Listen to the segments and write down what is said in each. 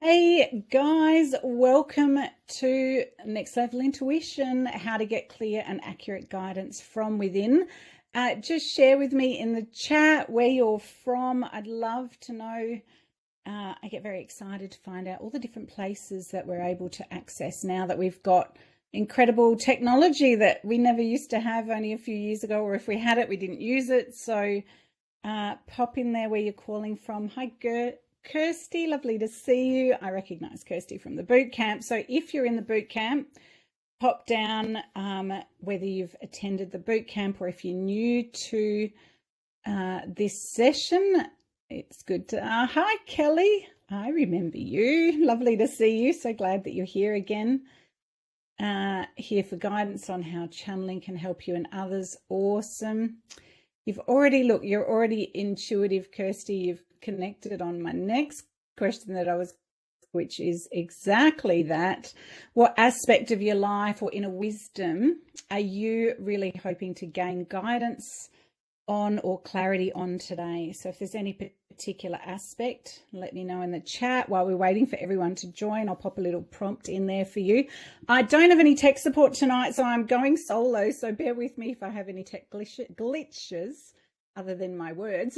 Hey guys, welcome to Next Level Intuition, how to get clear and accurate guidance from within. Just share with me in the chat where you're from. I'd love to know. I get very excited to find out all the different places that we're able to access now that we've got incredible technology that we never used to have only a few years ago, or if we had it, we didn't use it. So pop in there where you're calling from. Hi, Kirsty, lovely to see you. I recognize Kirsty from the boot camp. So if you're in the boot camp, pop down whether you've attended the boot camp or if you're new to this session. It's good to, hi Kelly, I remember you. Lovely to see you. So glad that you're here again. Here for guidance on how channeling can help you and others. Awesome. You're already intuitive, Kirsty. You've connected on my next question that which is exactly that. What aspect of your life or inner wisdom are you really hoping to gain guidance on or clarity on today? So if there's any particular aspect, let me know in the chat. While we're waiting for everyone to join, I'll pop a little prompt in there for you. I don't have any tech support tonight, so I'm going solo, so bear with me if I have any tech glitches other than my words.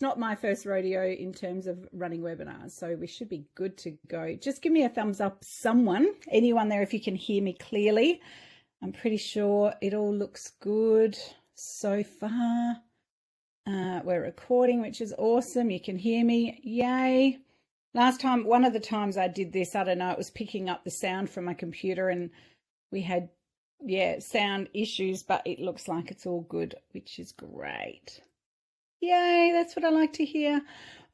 It's not my first rodeo in terms of running webinars, so we should be good to go. Just give me a thumbs up, anyone there, if you can hear me clearly. I'm pretty sure it all looks good so far. We're recording, which is awesome. You can hear me. Yay. Last time, one of the times I did this, I don't know, it was picking up the sound from my computer and we had, sound issues, but it looks like it's all good, which is great. Yay, that's what I like to hear.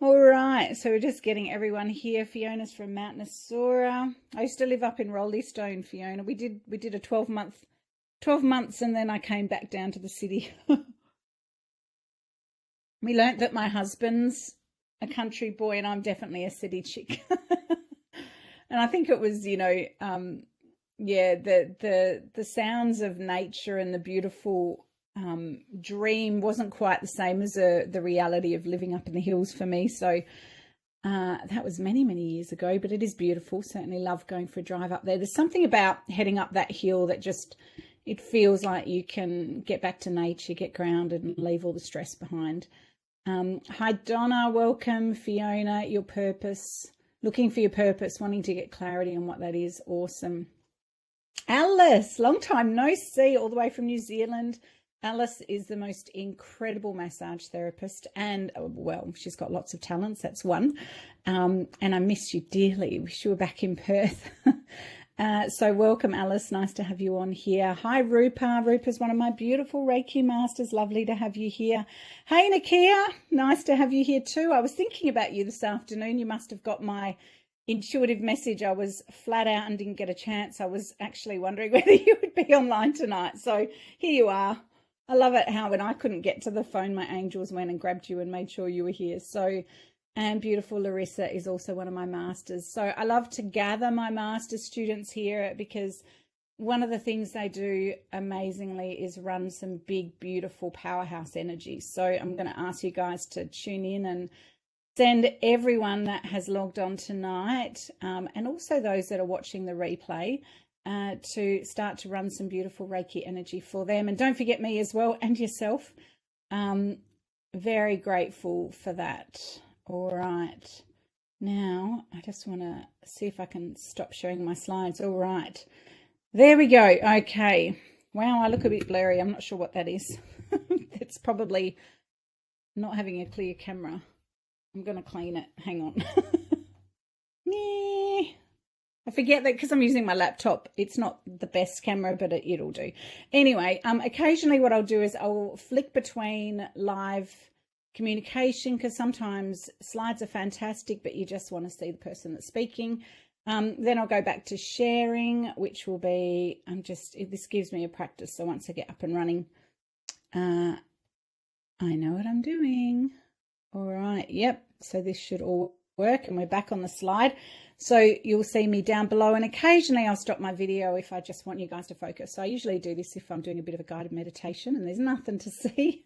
All right, so we're just getting everyone here. Fiona's from Mount Nasura. I used to live up in Roleystone, Fiona. We did a 12 months and then I came back down to the city. We learnt that my husband's a country boy and I'm definitely a city chick. And I think it was, the sounds of nature and the beautiful dream wasn't quite the same as the reality of living up in the hills for me. So that was many, many years ago, but it is beautiful. Certainly love going for a drive up there. There's something about heading up that hill that just, it feels like you can get back to nature, get grounded and leave all the stress behind. Hi, Donna, welcome. Fiona, your purpose, looking for your purpose, wanting to get clarity on what that is. Awesome. Alice, long time no see, all the way from New Zealand. Alice is the most incredible massage therapist and, well, she's got lots of talents, that's one. And I miss you dearly. Wish you were back in Perth. So welcome, Alice. Nice to have you on here. Hi, Rupa. Rupa's one of my beautiful Reiki masters. Lovely to have you here. Hey, Nakia. Nice to have you here too. I was thinking about you this afternoon. You must have got my intuitive message. I was flat out and didn't get a chance. I was actually wondering whether you would be online tonight. So here you are. I love it how when I couldn't get to the phone, my angels went and grabbed you and made sure you were here. So, and beautiful Larissa is also one of my masters. So I love to gather my master students here because one of the things they do amazingly is run some big, beautiful powerhouse energies. So I'm going to ask you guys to tune in and send everyone that has logged on tonight and also those that are watching the replay to start to run some beautiful Reiki energy for them. And don't forget me as well and yourself. Very grateful for that. All right. Now, I just want to see if I can stop sharing my slides. All right. There we go. Okay. Wow, I look a bit blurry. I'm not sure what that is. It's probably not having a clear camera. I'm going to clean it. Hang on. I forget that because I'm using my laptop. It's not the best camera, but it'll do. Anyway, occasionally what I'll do is I'll flick between live communication because sometimes slides are fantastic, but you just want to see the person that's speaking. Then I'll go back to sharing, which will be, this gives me a practice. So once I get up and running, I know what I'm doing. All right. Yep. So this should all work and we're back on the slide. So you'll see me down below and occasionally I'll stop my video if I just want you guys to focus. So I usually do this if I'm doing a bit of a guided meditation and there's nothing to see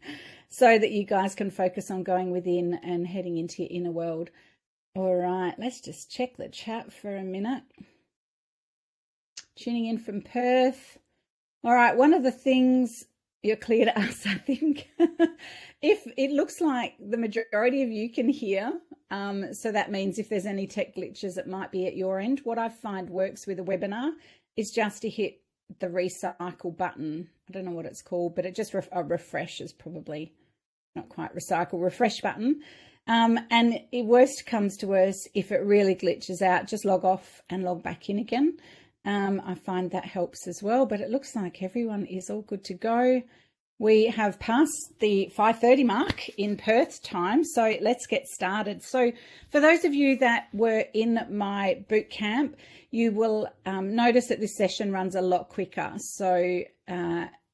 so that you guys can focus on going within and heading into your inner world. All right, let's just check the chat for a minute. Tuning in from Perth. All right, one of the things you're clear to us, I think. If it looks like the majority of you can hear, so that means if there's any tech glitches, it might be at your end. What I find works with a webinar is just to hit the recycle button. I don't know what it's called, but it just refresh is probably not quite recycle, refresh button. And it worst comes to worst, if it really glitches out, just log off and log back in again. I find that helps as well, but it looks like everyone is all good to go. We have passed the 5:30 mark in Perth time, so let's get started. So for those of you that were in my boot camp, you will notice that this session runs a lot quicker. So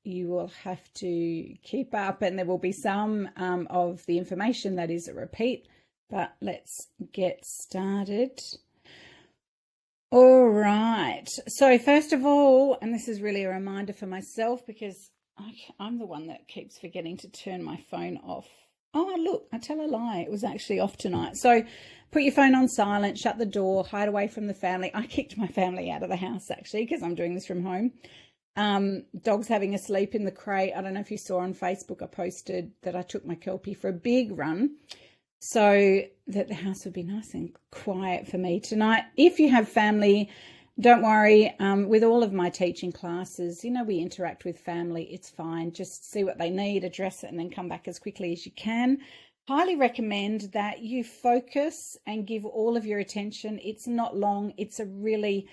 you will have to keep up, and there will be some of the information that is a repeat, but let's get started. All right. So first of all, and this is really a reminder for myself because I'm the one that keeps forgetting to turn my phone off. Oh, look, I tell a lie. It was actually off tonight. So put your phone on silent, shut the door, hide away from the family. I kicked my family out of the house actually because I'm doing this from home. Dog's having a sleep in the crate. I don't know if you saw on Facebook, I posted that I took my Kelpie for a big run so that the house would be nice and quiet for me tonight. If you have family, don't worry. With all of my teaching classes, you know, we interact with family. It's fine. Just see what they need, address it, and then come back as quickly as you can. Highly recommend that you focus and give all of your attention. It's not long. It's a really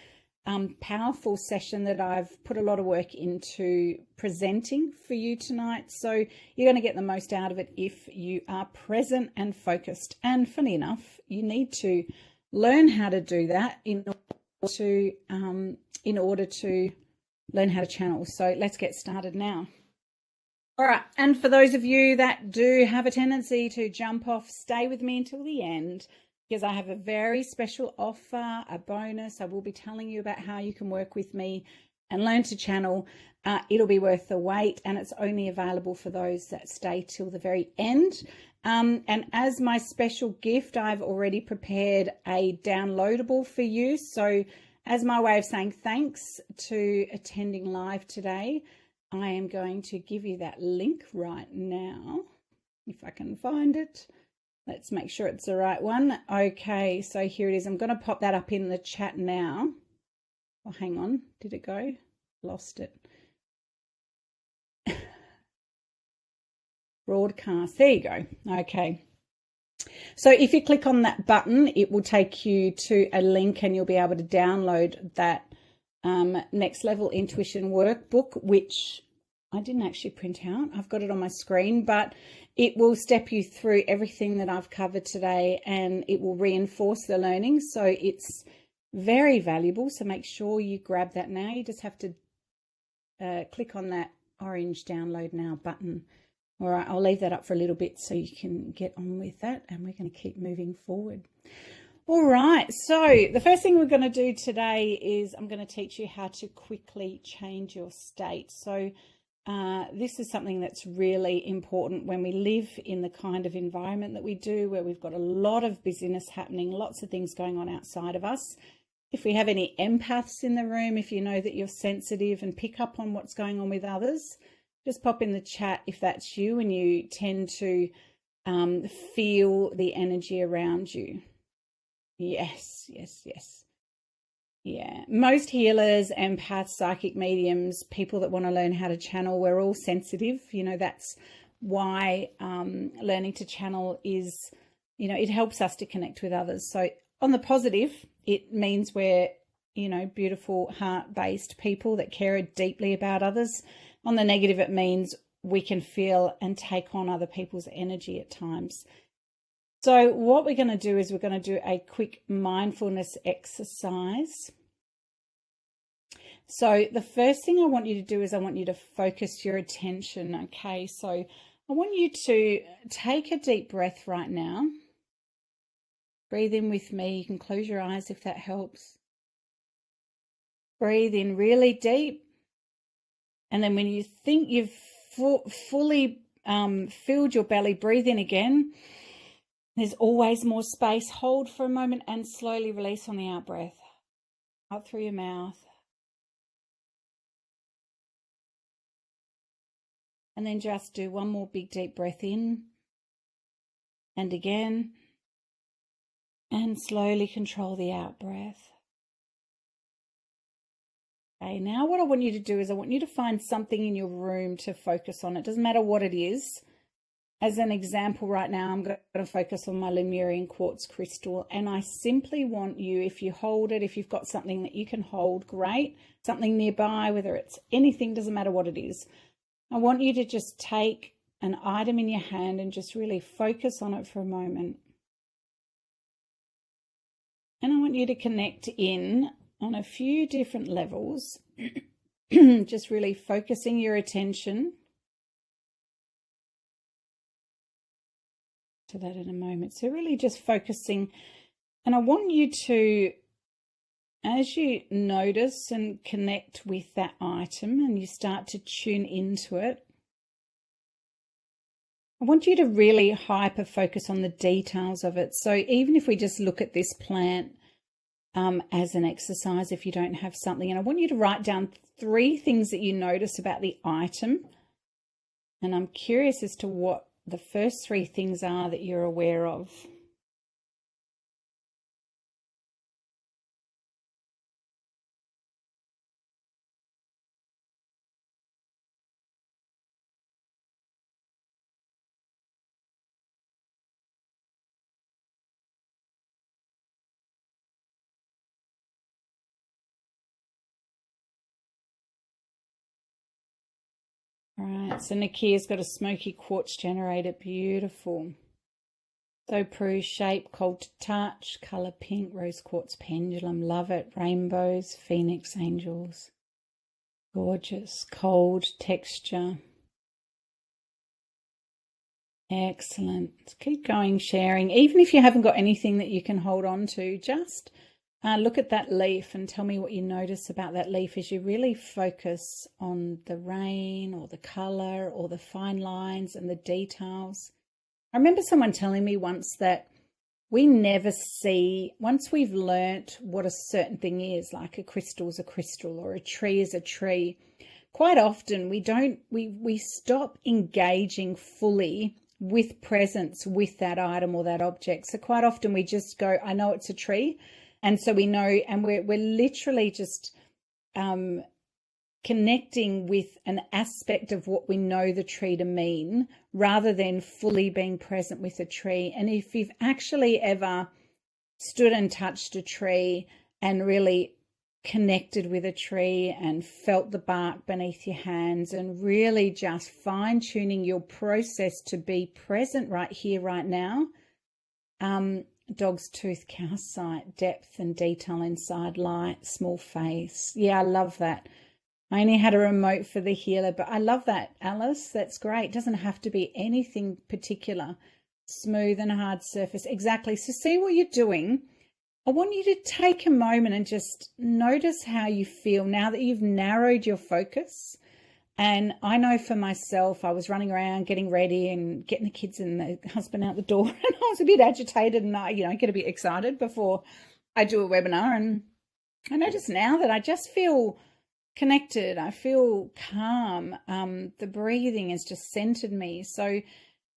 powerful session that I've put a lot of work into presenting for you tonight. So you're going to get the most out of it if you are present and focused. And funny enough, you need to learn how to do that in order to learn how to channel. So let's get started now. All right. And for those of you that do have a tendency to jump off, stay with me until the end, because I have a very special offer, a bonus. I will be telling you about how you can work with me and learn to channel. It'll be worth the wait, and it's only available for those that stay till the very end. And as my special gift, I've already prepared a downloadable for you. So as my way of saying thanks to attending live today, I am going to give you that link right now, if I can find it. Let's make sure it's the right one. Okay, so here it is. I'm going to pop that up in the chat now. Oh, hang on. Did it go? Lost it. Broadcast. There you go. Okay. So if you click on that button, it will take you to a link and you'll be able to download that Next Level Intuition workbook, which I didn't actually print out. I've got it on my screen, but it will step you through everything that I've covered today, and it will reinforce the learning. So it's very valuable. So make sure you grab that now. You just have to click on that orange download now button. All right, I'll leave that up for a little bit so you can get on with that, and we're going to keep moving forward. All right, so the first thing we're going to do today is I'm going to teach you how to quickly change your state. So this is something that's really important when we live in the kind of environment that we do, where we've got a lot of busyness happening, lots of things going on outside of us. If we have any empaths in the room, if you know that you're sensitive and pick up on what's going on with others, just pop in the chat if that's you and you tend to feel the energy around you. Yes, yes, yes. Yeah, most healers, empaths, psychic mediums, people that want to learn how to channel, we're all sensitive. You know, that's why learning to channel is, you know, it helps us to connect with others. So on the positive, it means we're, you know, beautiful, heart-based people that care deeply about others. On the negative, it means we can feel and take on other people's energy at times. So what we're going to do is we're going to do a quick mindfulness exercise. So the first thing I want you to do is I want you to focus your attention, okay? So I want you to take a deep breath right now. Breathe in with me. You can close your eyes if that helps. Breathe in really deep. And then when you think you've fully filled your belly, breathe in again. There's always more space. Hold for a moment and slowly release on the out breath. Out through your mouth. And then just do one more big deep breath in. And again. And slowly control the out breath. Okay, now what I want you to do is I want you to find something in your room to focus on. It doesn't matter what it is. As an example right now, I'm going to focus on my Lemurian quartz crystal, and I simply want you, if you hold it, if you've got something that you can hold, great, something nearby, whether it's anything, doesn't matter what it is. I want you to just take an item in your hand and just really focus on it for a moment. And I want you to connect in on a few different levels, just really focusing your attention to that in a moment. So really just focusing, and I want you to, as you notice and connect with that item and you start to tune into it, I want you to really hyper focus on the details of it. So even if we just look at this plant as an exercise, if you don't have something, and I want you to write down 3 things that you notice about the item. And I'm curious as to what the first 3 things are that you're aware of. All right, so Nakia's got a smoky quartz generator, beautiful. So Prue, shape, cold to touch, colour pink, rose quartz pendulum, love it, rainbows, phoenix angels, gorgeous, cold texture. Excellent. Let's keep going, sharing. Even if you haven't got anything that you can hold on to, just look at that leaf and tell me what you notice about that leaf as you really focus on the rain or the colour or the fine lines and the details. I remember someone telling me once that we never see, once we've learnt what a certain thing is, like a crystal's a crystal or a tree is a tree, quite often we stop engaging fully with presence with that item or that object. So quite often we just go, I know it's a tree. And so we know, and we're literally just connecting with an aspect of what we know the tree to mean, rather than fully being present with a tree. And if you've actually ever stood and touched a tree and really connected with a tree and felt the bark beneath your hands and really just fine-tuning your process to be present right here, right now, dog's tooth, calcite, depth and detail inside, light, small face. Yeah, I love that. I only had a remote for the healer, but I love that, Alice. That's great. It doesn't have to be anything particular. Smooth and hard surface. Exactly. So see what you're doing. I want you to take a moment and just notice how you feel now that you've narrowed your focus. And I know for myself, I was running around getting ready and getting the kids and the husband out the door, and I was a bit agitated, and I, get a bit excited before I do a webinar. And I notice now that I just feel connected. I feel calm. The breathing has just centered me. So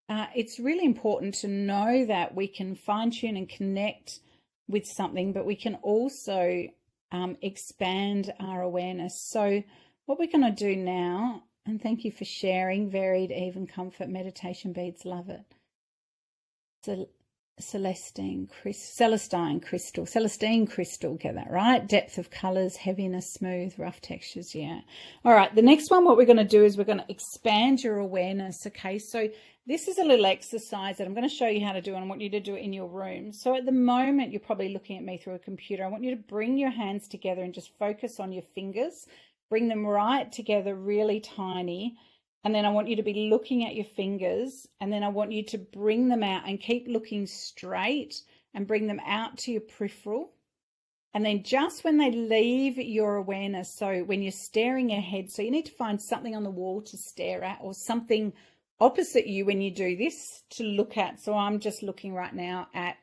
it's really important to know that we can fine tune and connect with something, but we can also expand our awareness. So what we're going to do now, and thank you for sharing, varied, even comfort, meditation beads, love it. So Celestine crystal, get that right? Depth of colours, heaviness, smooth, rough textures, yeah. All right, the next one, what we're going to do is we're going to expand your awareness, okay? So this is a little exercise that I'm going to show you how to do, and I want you to do it in your room. So at the moment, you're probably looking at me through a computer. I want you to bring your hands together and just focus on your fingers. Bring them right together, really tiny. And then I want you to be looking at your fingers, and then I want you to bring them out and keep looking straight and bring them out to your peripheral. And then just when they leave your awareness, so when you're staring ahead, so you need to find something on the wall to stare at, or something opposite you when you do this to look at. So I'm just looking right now at,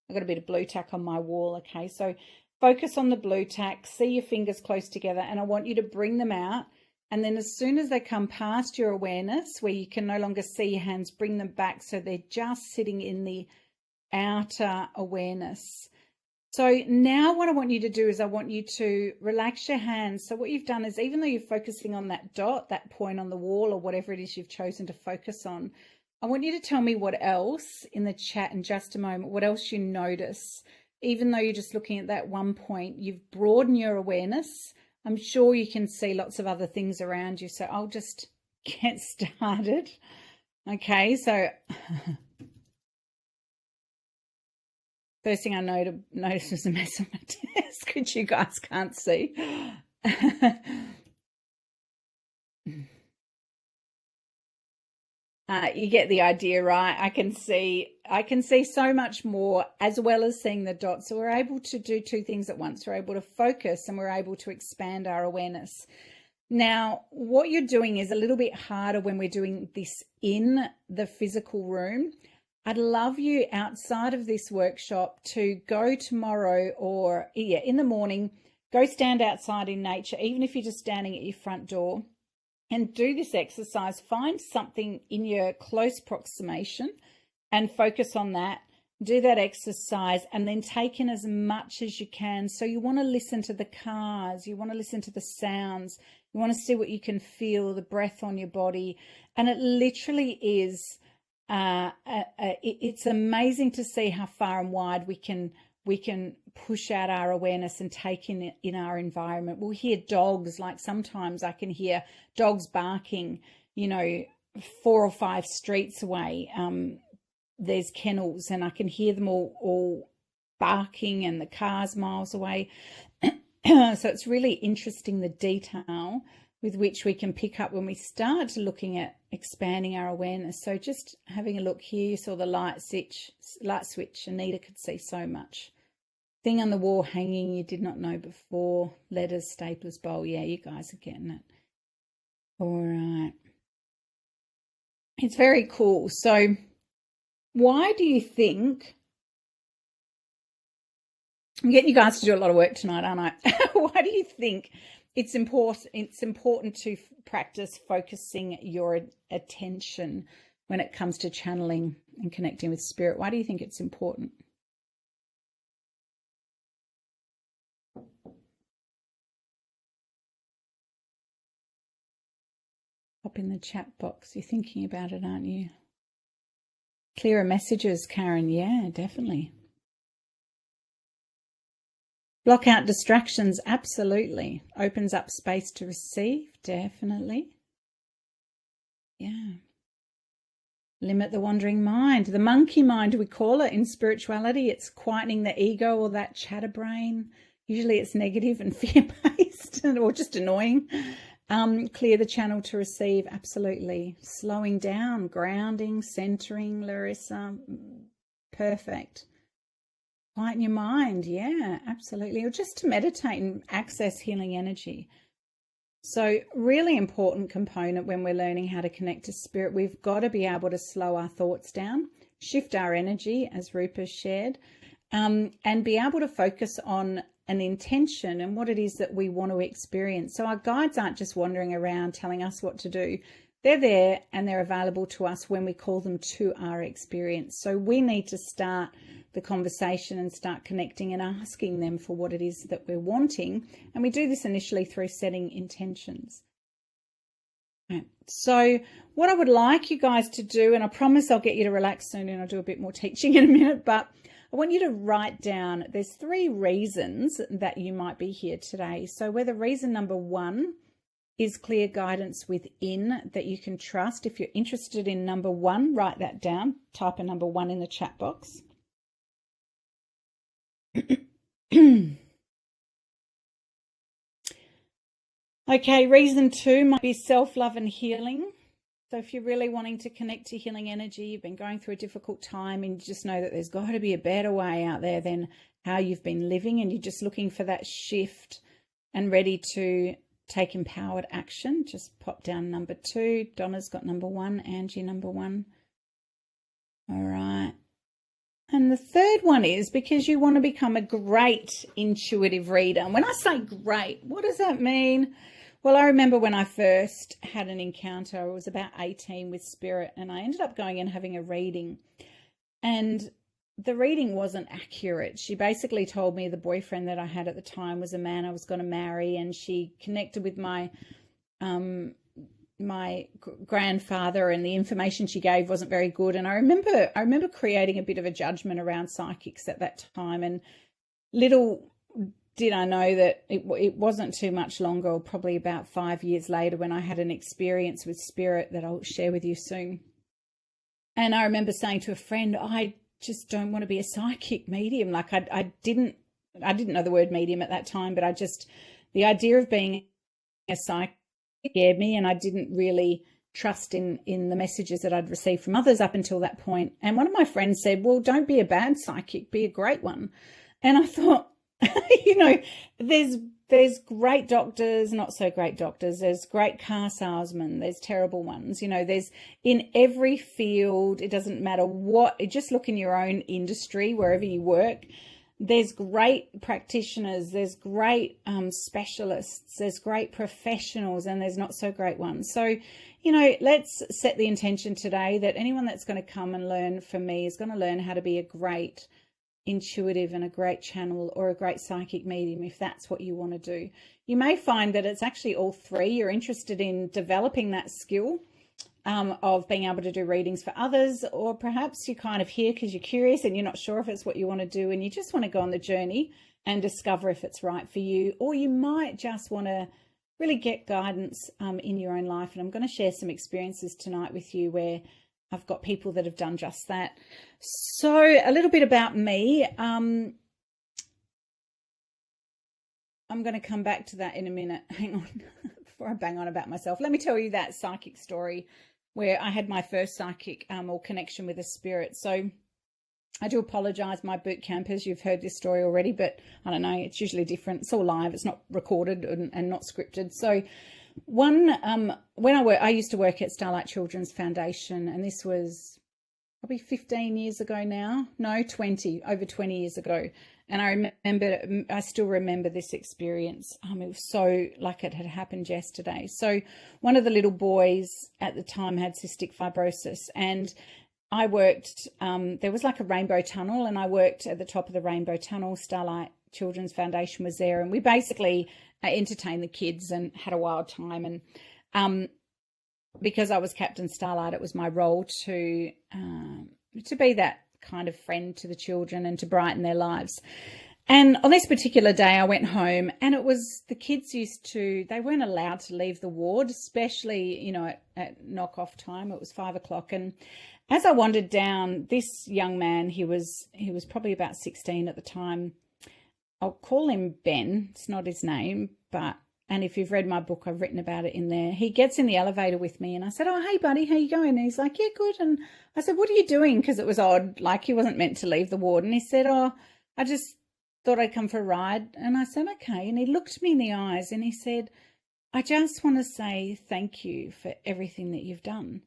I've got a bit of blue tack on my wall. Okay, so focus on the blue tack, see your fingers close together, and I want you to bring them out. And then as soon as they come past your awareness, where you can no longer see your hands, bring them back so they're just sitting in the outer awareness. So now what I want you to do is I want you to relax your hands. So what you've done is, even though you're focusing on that dot, that point on the wall, or whatever it is you've chosen to focus on, I want you to tell me what else in the chat in just a moment, what else you notice. Even though you're just looking at that one point, you've broadened your awareness. I'm sure you can see lots of other things around you. So I'll just get started. Okay, so first thing I noticed was a mess on my desk, which you guys can't see. You get the idea, right? I can see so much more, as well as seeing the dots. So we're able to do two things at once. We're able to focus and we're able to expand our awareness. Now, what you're doing is a little bit harder when we're doing this in the physical room. I'd love you outside of this workshop to go tomorrow, or in the morning, go stand outside in nature, even if you're just standing at your front door, and do this exercise. Find something in your close proximation and focus on that. Do that exercise and then take in as much as you can. So you want to listen to the cars, you want to listen to the sounds, you want to see what you can feel, the breath on your body. And it literally is, it's amazing to see how far and wide we can push out our awareness and take in our environment. We'll hear dogs, like sometimes I can hear dogs barking, 4 or 5 streets away. There's kennels and I can hear them all barking, and the cars miles away. So it's really interesting, the detail with which we can pick up when we start looking at expanding our awareness. So just having a look here, you saw the light switch. Anita could see so much. Thing on the wall hanging you did not know before. Letters, staplers, bowl. Yeah, you guys are getting it. All right. It's very cool. So why do you think, I'm getting you guys to do a lot of work tonight, aren't I? Why do you think it's important to practice focusing your attention when it comes to channeling and connecting with spirit? Why do you think it's important? Pop in the chat box. You're thinking about it, aren't you? Clearer messages, Karen. Yeah, definitely. Block out distractions. Absolutely. Opens up space to receive. Definitely. Yeah. Limit the wandering mind. The monkey mind, we call it in spirituality. It's quietening the ego or that chatter brain. Usually it's negative and fear-based or just annoying. Clear the channel to receive. Absolutely. Slowing down, grounding, centering, Larissa. Perfect. Quieten your mind. Yeah, absolutely. Or just to meditate and access healing energy. So really important component when we're learning how to connect to spirit. We've got to be able to slow our thoughts down, shift our energy, as Rupa shared, and be able to focus on an intention and what it is that we want to experience. So our guides aren't just wandering around telling us what to do. They're there and they're available to us when we call them to our experience. So we need to start the conversation and start connecting and asking them for what it is that we're wanting. And we do this initially through setting intentions. Right. So what I would like you guys to do, and I promise I'll get you to relax soon and I'll do a bit more teaching in a minute, but I want you to write down, there's 3 reasons that you might be here today. So whether reason number 1 is clear guidance within that you can trust. If you're interested in number 1, write that down. Type in number 1 in the chat box. Okay, reason 2 might be self-love and healing. So if you're really wanting to connect to healing energy, you've been going through a difficult time and you just know that there's got to be a better way out there than how you've been living, and you're just looking for that shift and ready to take empowered action. Just pop down number 2. Donna's got number 1, Angie number 1. All right. And the third one is because you want to become a great intuitive reader. And when I say great, what does that mean? Well, I remember when I first had an encounter, I was about 18 with spirit, and I ended up going and having a reading. And the reading wasn't accurate. She basically told me the boyfriend that I had at the time was a man I was going to marry, and she connected with my grandfather, and the information she gave wasn't very good. And I remember creating a bit of a judgment around psychics at that time, and little did I know that it wasn't too much longer, or probably about 5 years later, when I had an experience with spirit that I'll share with you soon. And I remember saying to a friend, I just don't want to be a psychic medium. Like I didn't know the word medium at that time, but the idea of being a psychic scared me, and I didn't really trust in the messages that I'd received from others up until that point. And one of my friends said, well, don't be a bad psychic, be a great one. And I thought, there's great doctors, not so great doctors. There's great car salesmen. There's terrible ones. There's in every field. It doesn't matter what. Just look in your own industry, wherever you work. There's great practitioners. There's great specialists. There's great professionals, and there's not so great ones. So, let's set the intention today that anyone that's going to come and learn from me is going to learn how to be a great intuitive and a great channel, or a great psychic medium, if that's what you want to do. You may find that it's actually all three. You're interested in developing that skill of being able to do readings for others, or perhaps you're kind of here because you're curious and you're not sure if it's what you want to do, and you just want to go on the journey and discover if it's right for you. Or you might just want to really get guidance in your own life. And I'm going to share some experiences tonight with you where I've got people that have done just that. So a little bit about me. I'm going to come back to that in a minute. Hang on, before I bang on about myself. Let me tell you that psychic story where I had my first psychic or connection with a spirit. So I do apologize, my boot campers, you've heard this story already, but I don't know, it's usually different. It's all live. It's not recorded and not scripted. So when I used to work at Starlight Children's Foundation, and this was probably 15 years ago now. No, over 20 years ago. And I still remember this experience. It was so like it had happened yesterday. So one of the little boys at the time had cystic fibrosis, and I worked, there was like a rainbow tunnel, and I worked at the top of the rainbow tunnel. Starlight Children's Foundation was there, and we basically entertained the kids and had a wild time. And because I was Captain Starlight, it was my role to be that kind of friend to the children and to brighten their lives. And on this particular day, I went home, and it was the kids they weren't allowed to leave the ward, especially, at knock-off time. It was 5 o'clock. And as I wandered down, this young man, he was probably about 16 at the time. I'll call him Ben. It's not his name, and if you've read my book, I've written about it in there. He gets in the elevator with me, and I said, oh, hey, buddy, how you going? And he's like, yeah, good. And I said, what are you doing? Because it was odd. Like, he wasn't meant to leave the ward. And he said, oh, I just thought I'd come for a ride. And I said, okay. And he looked me in the eyes and he said, I just want to say thank you for everything that you've done.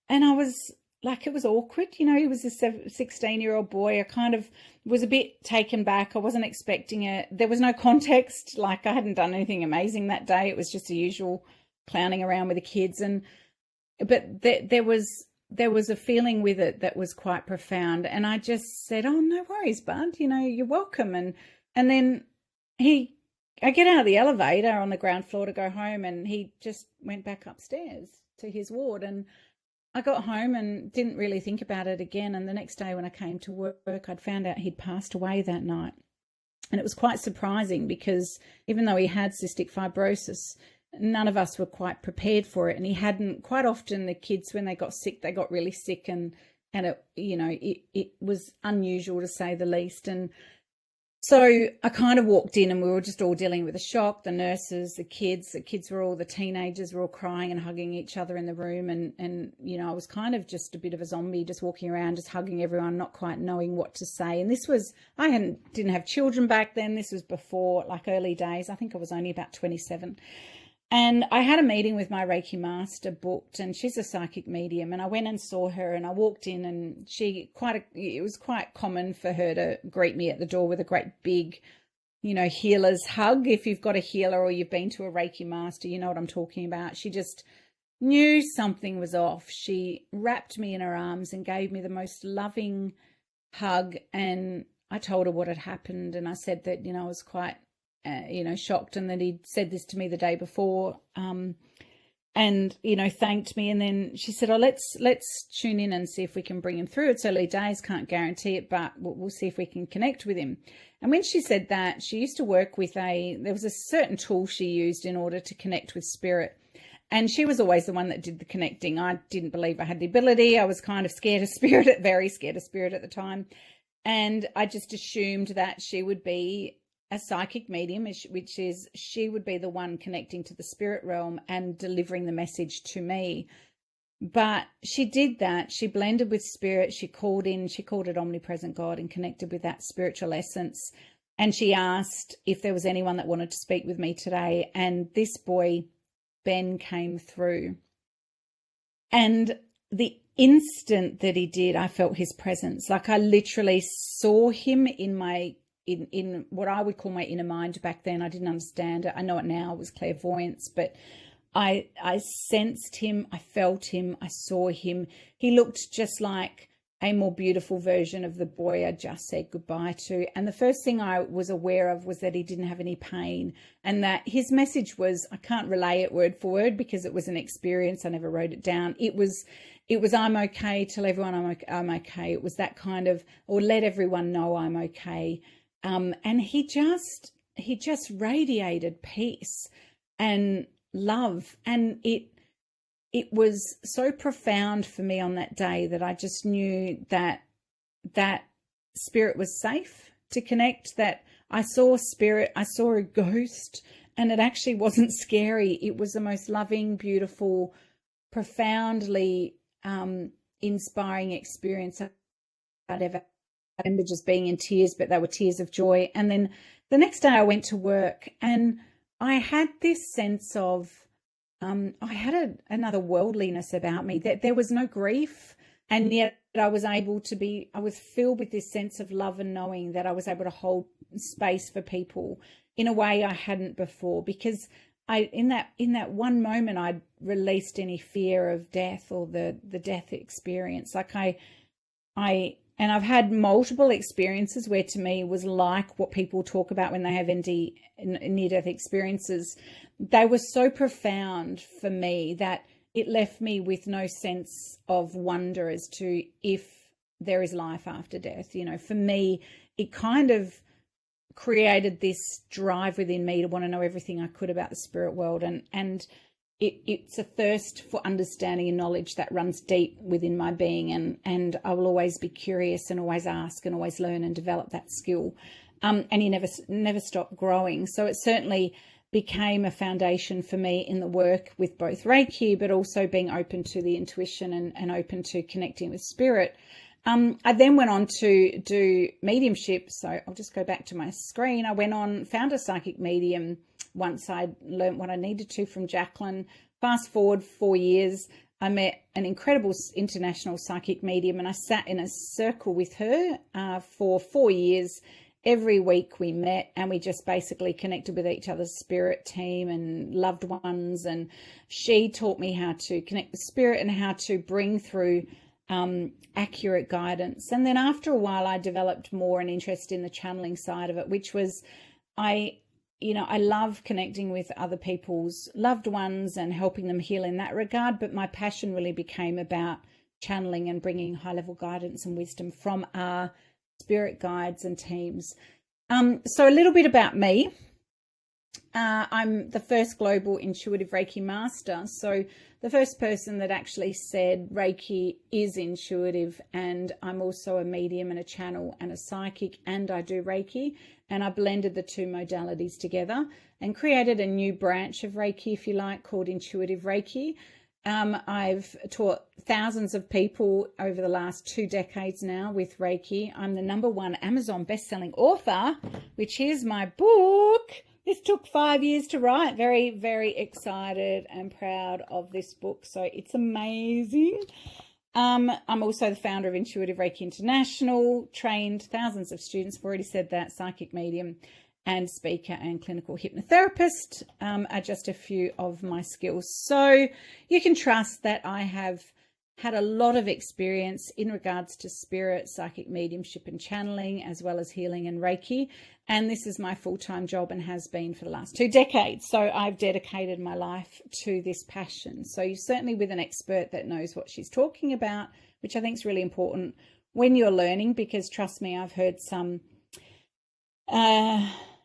And I was like, it was awkward. He was a 16-year-old boy. I kind of was a bit taken back. I wasn't expecting it. There was no context. Like, I hadn't done anything amazing that day. It was just the usual clowning around with the kids. But there was a feeling with it that was quite profound. And I just said, oh, no worries, bud. You're welcome. And then I get out of the elevator on the ground floor to go home, and he just went back upstairs to his ward. And I got home and didn't really think about it again. And the next day when I came to work, I'd found out he'd passed away that night. And it was quite surprising because even though he had cystic fibrosis, none of us were quite prepared for it. And he hadn't. Quite often the kids, when they got sick, they got really sick, and it was unusual to say the least. And so I kind of walked in, and we were just all dealing with the shock, the nurses, the kids the teenagers were all crying and hugging each other in the room. And I was kind of just a bit of a zombie, just walking around, just hugging everyone, not quite knowing what to say. And this was, didn't have children back then. This was before, like, early days. I think I was only about 27. And I had a meeting with my Reiki master booked, and she's a psychic medium. And I went and saw her, and I walked in, and it was quite common for her to greet me at the door with a great big, healer's hug. If you've got a healer or you've been to a Reiki master, you know what I'm talking about. She just knew something was off. She wrapped me in her arms and gave me the most loving hug. And I told her what had happened. And I said that, I was quite shocked, and that he'd said this to me the day before, and thanked me. And then she said, oh, let's tune in and see if we can bring him through. It's early days, can't guarantee it, but we'll see if we can connect with him. And when she said that, she used to work with there was a certain tool she used in order to connect with spirit. And she was always the one that did the connecting. I didn't believe I had the ability. I was kind of very scared of spirit at the time. And I just assumed that she would be a psychic medium, which is she would be the one connecting to the spirit realm and delivering the message to me. But she did that. She blended with spirit. She called it omnipresent God, and connected with that spiritual essence. And she asked if there was anyone that wanted to speak with me today. And this boy, Ben, came through. And the instant that he did, I felt his presence. Like I literally saw him in what I would call my inner mind. Back then, I didn't understand it. I know it now. It was clairvoyance, but I sensed him. I felt him. I saw him. He looked just like a more beautiful version of the boy I just said goodbye to. And the first thing I was aware of was that he didn't have any pain, and that his message was, I can't relay it word for word because it was an experience. I never wrote it down. It was I'm okay. Tell everyone I'm okay. It was that kind of, or let everyone know I'm okay. And he just radiated peace and love. And it was so profound for me on that day that I just knew that spirit was safe to connect, that I saw spirit, I saw a ghost, and it actually wasn't scary. It was the most loving, beautiful, profoundly inspiring experience I'd ever. I remember just being in tears, but they were tears of joy. And then the next day I went to work, and I had this sense of, I had another worldliness about me, that there was no grief. And yet I was filled with this sense of love and knowing that I was able to hold space for people in a way I hadn't before, because in that one moment, I'd released any fear of death or the death experience. Like and I've had multiple experiences where to me was like what people talk about when they have near-death experiences. They were so profound for me that it left me with no sense of wonder as to if there is life after death. For me, it kind of created this drive within me to want to know everything I could about the spirit world. And it's a thirst for understanding and knowledge that runs deep within my being, and I will always be curious and always ask and always learn and develop that skill, and you never stop growing. So it certainly became a foundation for me in the work with both Reiki, but also being open to the intuition and open to connecting with spirit. I then went on to do mediumship. So I'll just go back to my screen. Found a psychic medium once I'd learned what I needed to from Jacqueline. Fast forward 4 years, I met an incredible international psychic medium, and I sat in a circle with her for 4 years. Every week we met, and we just basically connected with each other's spirit team and loved ones. And she taught me how to connect with spirit and how to bring through accurate guidance. And then after a while, I developed more an interest in the channeling side of it, which was I love connecting with other people's loved ones and helping them heal in that regard. But my passion really became about channeling and bringing high-level guidance and wisdom from our spirit guides and teams. So a little bit about me. I'm the first global Intuitive Reiki Master. So the first person that actually said Reiki is intuitive, and I'm also a medium and a channel and a psychic, and I do Reiki. And I blended the two modalities together and created a new branch of Reiki, if you like, called Intuitive Reiki. I've taught thousands of people over the last 2 decades now with Reiki. I'm the #1 Amazon best-selling author, which is my book, This took 5 years to write. Very, very excited and proud of this book. So it's amazing. I'm also the founder of Intuitive Reiki International, trained thousands of students. I've already said that, psychic medium and speaker and clinical hypnotherapist are just a few of my skills. So you can trust that I have had a lot of experience in regards to spirit, psychic mediumship and channeling, as well as healing and Reiki. And this is my full-time job and has been for the last 2 decades. So I've dedicated my life to this passion. So you're certainly with an expert that knows what she's talking about, which I think is really important when you're learning, because trust me, I've heard some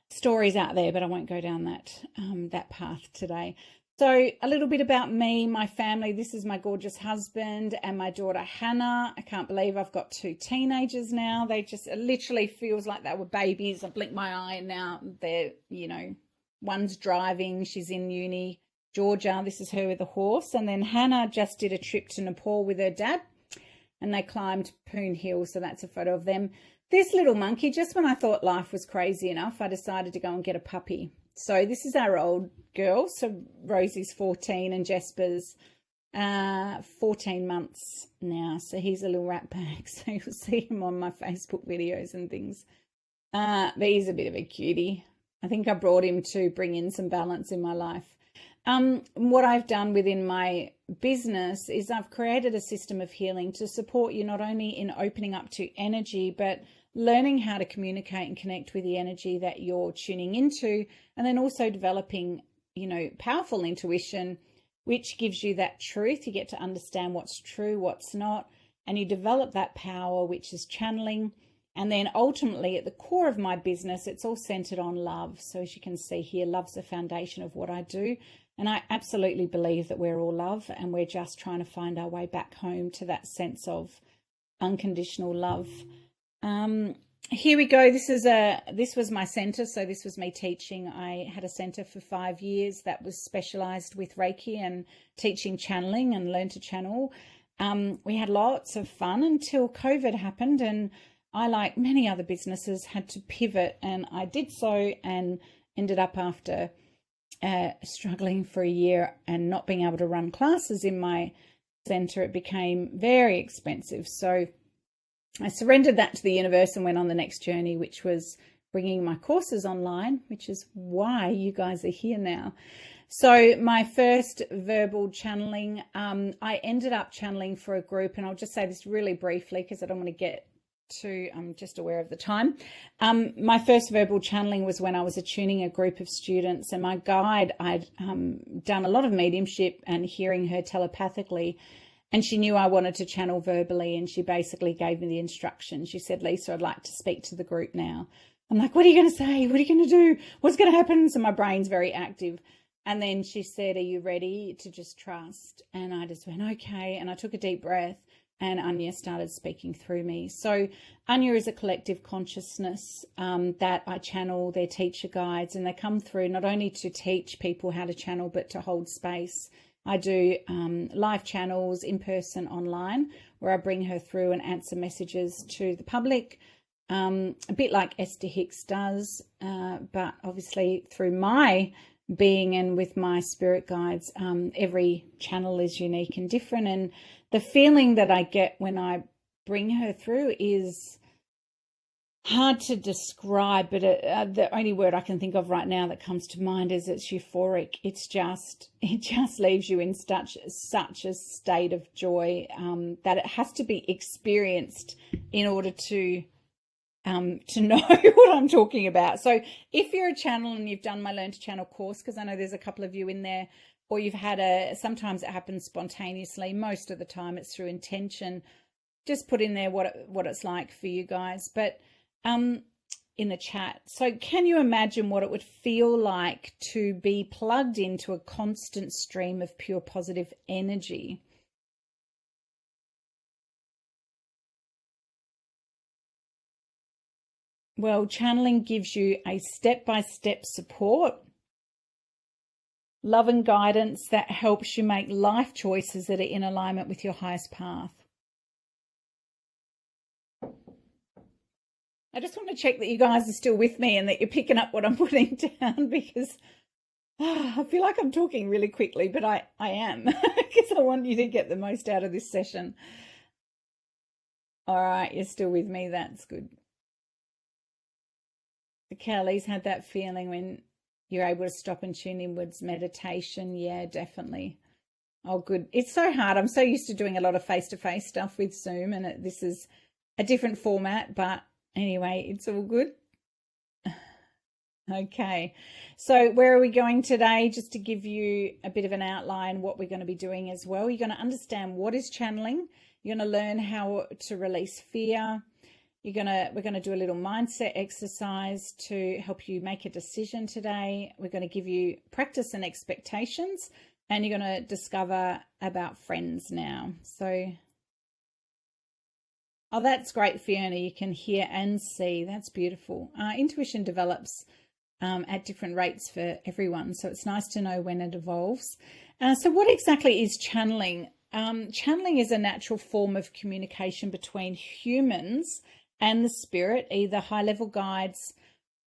stories out there, but I won't go down that path today. So a little bit about me, my family. This is my gorgeous husband and my daughter, Hannah. I can't believe I've got 2 teenagers now. They just, it literally feels like they were babies. I blink my eye and now they're, you know, one's driving. She's in uni, Georgia. This is her with a horse. And then Hannah just did a trip to Nepal with her dad and they climbed Poon Hill. So that's a photo of them. This little monkey, just when I thought life was crazy enough, I decided to go and get a puppy. So this is our old girl. So Rosie's 14 and Jesper's 14 months now. So he's a little rat bag. So you'll see him on my Facebook videos and things. But he's a bit of a cutie. I think I brought him to bring in some balance in my life. What I've done within my business is I've created a system of healing to support you not only in opening up to energy, but learning how to communicate and connect with the energy that you're tuning into, and then also developing, you know, powerful intuition, which gives you that truth. You get to understand what's true, what's not, and you develop that power, which is channeling. And then ultimately at the core of my business, it's all centered on love. So as you can see here, love's the foundation of what I do. And I absolutely believe that we're all love and we're just trying to find our way back home to that sense of unconditional love. Here we go. This was my center. So this was me teaching. I had a center for 5 years that was specialized with Reiki and teaching channeling and learn to channel. We had lots of fun until COVID happened, and I, like many other businesses, had to pivot, and I did so and ended up after struggling for a year and not being able to run classes in my center. It became very expensive. So I surrendered that to the universe and went on the next journey, which was bringing my courses online, which is why you guys are here now. So my first verbal channeling, I ended up channeling for a group, and I'll just say this really briefly because I don't want to get to, I'm just aware of the time. My first verbal channeling was when I was attuning a group of students, and my guide, I'd done a lot of mediumship and hearing her telepathically, and she knew I wanted to channel verbally, and she basically gave me the instructions. She said, Lisa, I'd like to speak to the group now. I'm like, what are you going to say? What are you going to do? What's going to happen? So my brain's very active. And then she said, are you ready to just trust? And I just went, okay. And I took a deep breath, and Anya started speaking through me. So Anya is a collective consciousness that I channel. Their teacher guides, and they come through not only to teach people how to channel, but to hold space. I do live channels, in person, online, where I bring her through and answer messages to the public, a bit like Esther Hicks does, but obviously through my being and with my spirit guides. Every channel is unique and different, and the feeling that I get when I bring her through is hard to describe, but the only word I can think of right now that comes to mind is it's euphoric. It just leaves you in such a state of joy that it has to be experienced in order to know what I'm talking about. So if you're a channel and you've done my Learn to Channel course, because I know there's a couple of you in there, or you've had sometimes it happens spontaneously, most of the time it's through intention, just put in there what it's like for you guys. But in the chat. So can you imagine what it would feel like to be plugged into a constant stream of pure positive energy? Well, channeling gives you a step-by-step support, love and guidance that helps you make life choices that are in alignment with your highest path. I just want to check that you guys are still with me and that you're picking up what I'm putting down, because I feel like I'm talking really quickly, but I am, because I want you to get the most out of this session. All right, you're still with me. That's good. The Kelly's had that feeling when you're able to stop and tune inwards, meditation. Yeah, definitely. Oh, good. It's so hard. I'm so used to doing a lot of face-to-face stuff with Zoom, and this is a different format, but anyway, it's all good. Okay, so where are we going today? Just to give you a bit of an outline, what we're going to be doing as well. You're going to understand what is channeling. You're going to learn how to release fear. We're going to do a little mindset exercise to help you make a decision today. We're going to give you practice and expectations, and you're going to discover about friends now. So, oh, that's great, Fiona. You can hear and see. That's beautiful. Intuition develops at different rates for everyone, so it's nice to know when it evolves. So what exactly is channeling? Channeling is a natural form of communication between humans and the spirit, either high-level guides,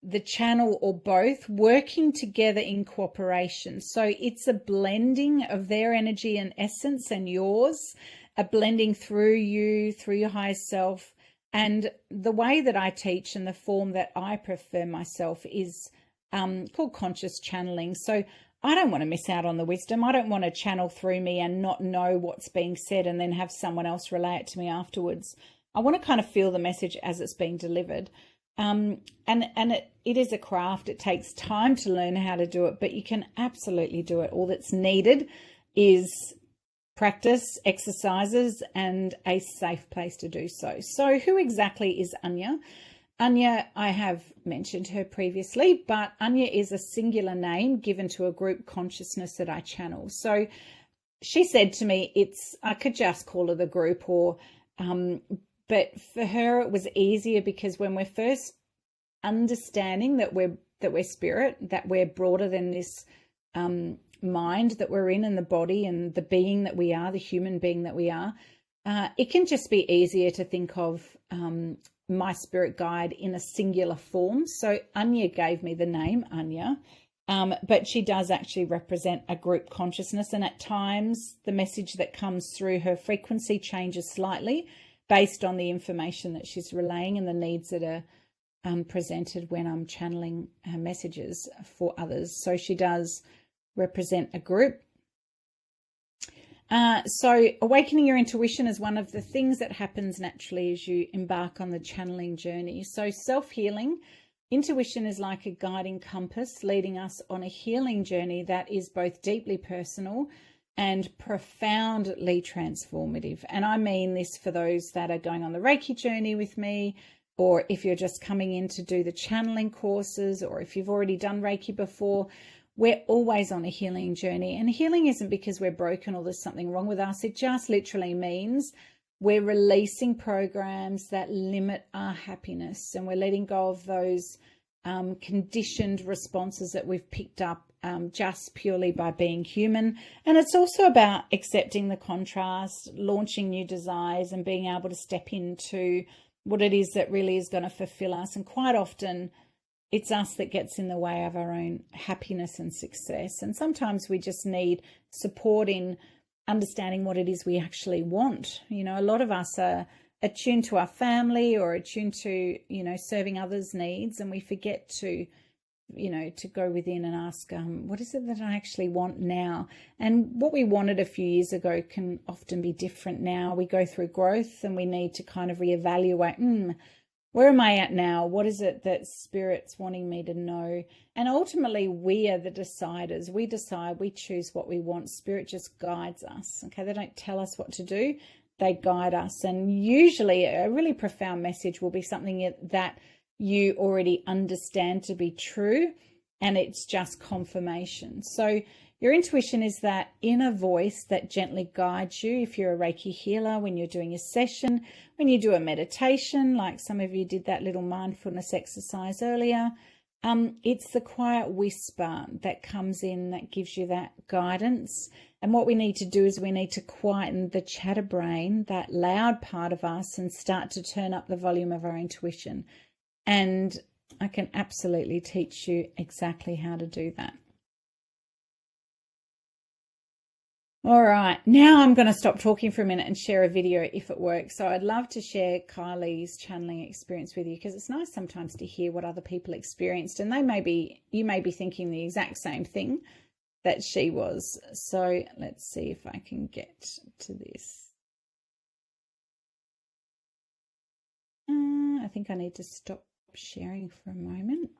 the channel, or both, working together in cooperation. So it's a blending of their energy and essence and yours, a blending through you, through your higher self. And the way that I teach and the form that I prefer myself is called conscious channeling. So I don't want to miss out on the wisdom. I don't want to channel through me and not know what's being said and then have someone else relay it to me afterwards. I want to kind of feel the message as it's being delivered. And it is a craft. It takes time to learn how to do it, but you can absolutely do it. All that's needed is practice, exercises, and a safe place to do so. So who exactly is Anya? Anya, I have mentioned her previously, but Anya is a singular name given to a group consciousness that I channel. So she said to me, I could just call her the group, or but for her it was easier because when we're first understanding that we're spirit, that we're broader than this mind that we're in and the body and the being that we are, the human being that we are, it can just be easier to think of my spirit guide in a singular form. So Anya gave me the name Anya, but she does actually represent a group consciousness, and at times the message that comes through her frequency changes slightly based on the information that she's relaying and the needs that are presented when I'm channeling her messages for others. So she does represent a group. So awakening your intuition is one of the things that happens naturally as you embark on the channeling journey. So self-healing, intuition is like a guiding compass leading us on a healing journey that is both deeply personal and profoundly transformative. And I mean this for those that are going on the Reiki journey with me, or if you're just coming in to do the channeling courses, or if you've already done Reiki before. We're always on a healing journey, and healing isn't because we're broken or there's something wrong with us. It just literally means we're releasing programs that limit our happiness, and we're letting go of those conditioned responses that we've picked up just purely by being human. And it's also about accepting the contrast, launching new desires, and being able to step into what it is that really is going to fulfill us. And quite often it's us that gets in the way of our own happiness and success. And sometimes we just need support in understanding what it is we actually want. You know, a lot of us are attuned to our family or attuned to, serving others' needs, and we forget to, to go within and ask, what is it that I actually want now? And what we wanted a few years ago can often be different now. We go through growth and we need to kind of reevaluate, where am I at now? What is it that Spirit's wanting me to know? And ultimately, we are the deciders. We decide, we choose what we want. Spirit just guides us. Okay, they don't tell us what to do. They guide us. And usually a really profound message will be something that you already understand to be true, and it's just confirmation. So your intuition is that inner voice that gently guides you. If you're a Reiki healer, when you're doing a session, when you do a meditation, like some of you did that little mindfulness exercise earlier, it's the quiet whisper that comes in that gives you that guidance. And what we need to do is we need to quieten the chatter brain, that loud part of us, and start to turn up the volume of our intuition. And I can absolutely teach you exactly how to do that. All right, now I'm going to stop talking for a minute and share a video if it works. So I'd love to share Kylie's channeling experience with you, because it's nice sometimes to hear what other people experienced, and you may be thinking the exact same thing that she was. So let's see if I can get to this. I think I need to stop sharing for a moment.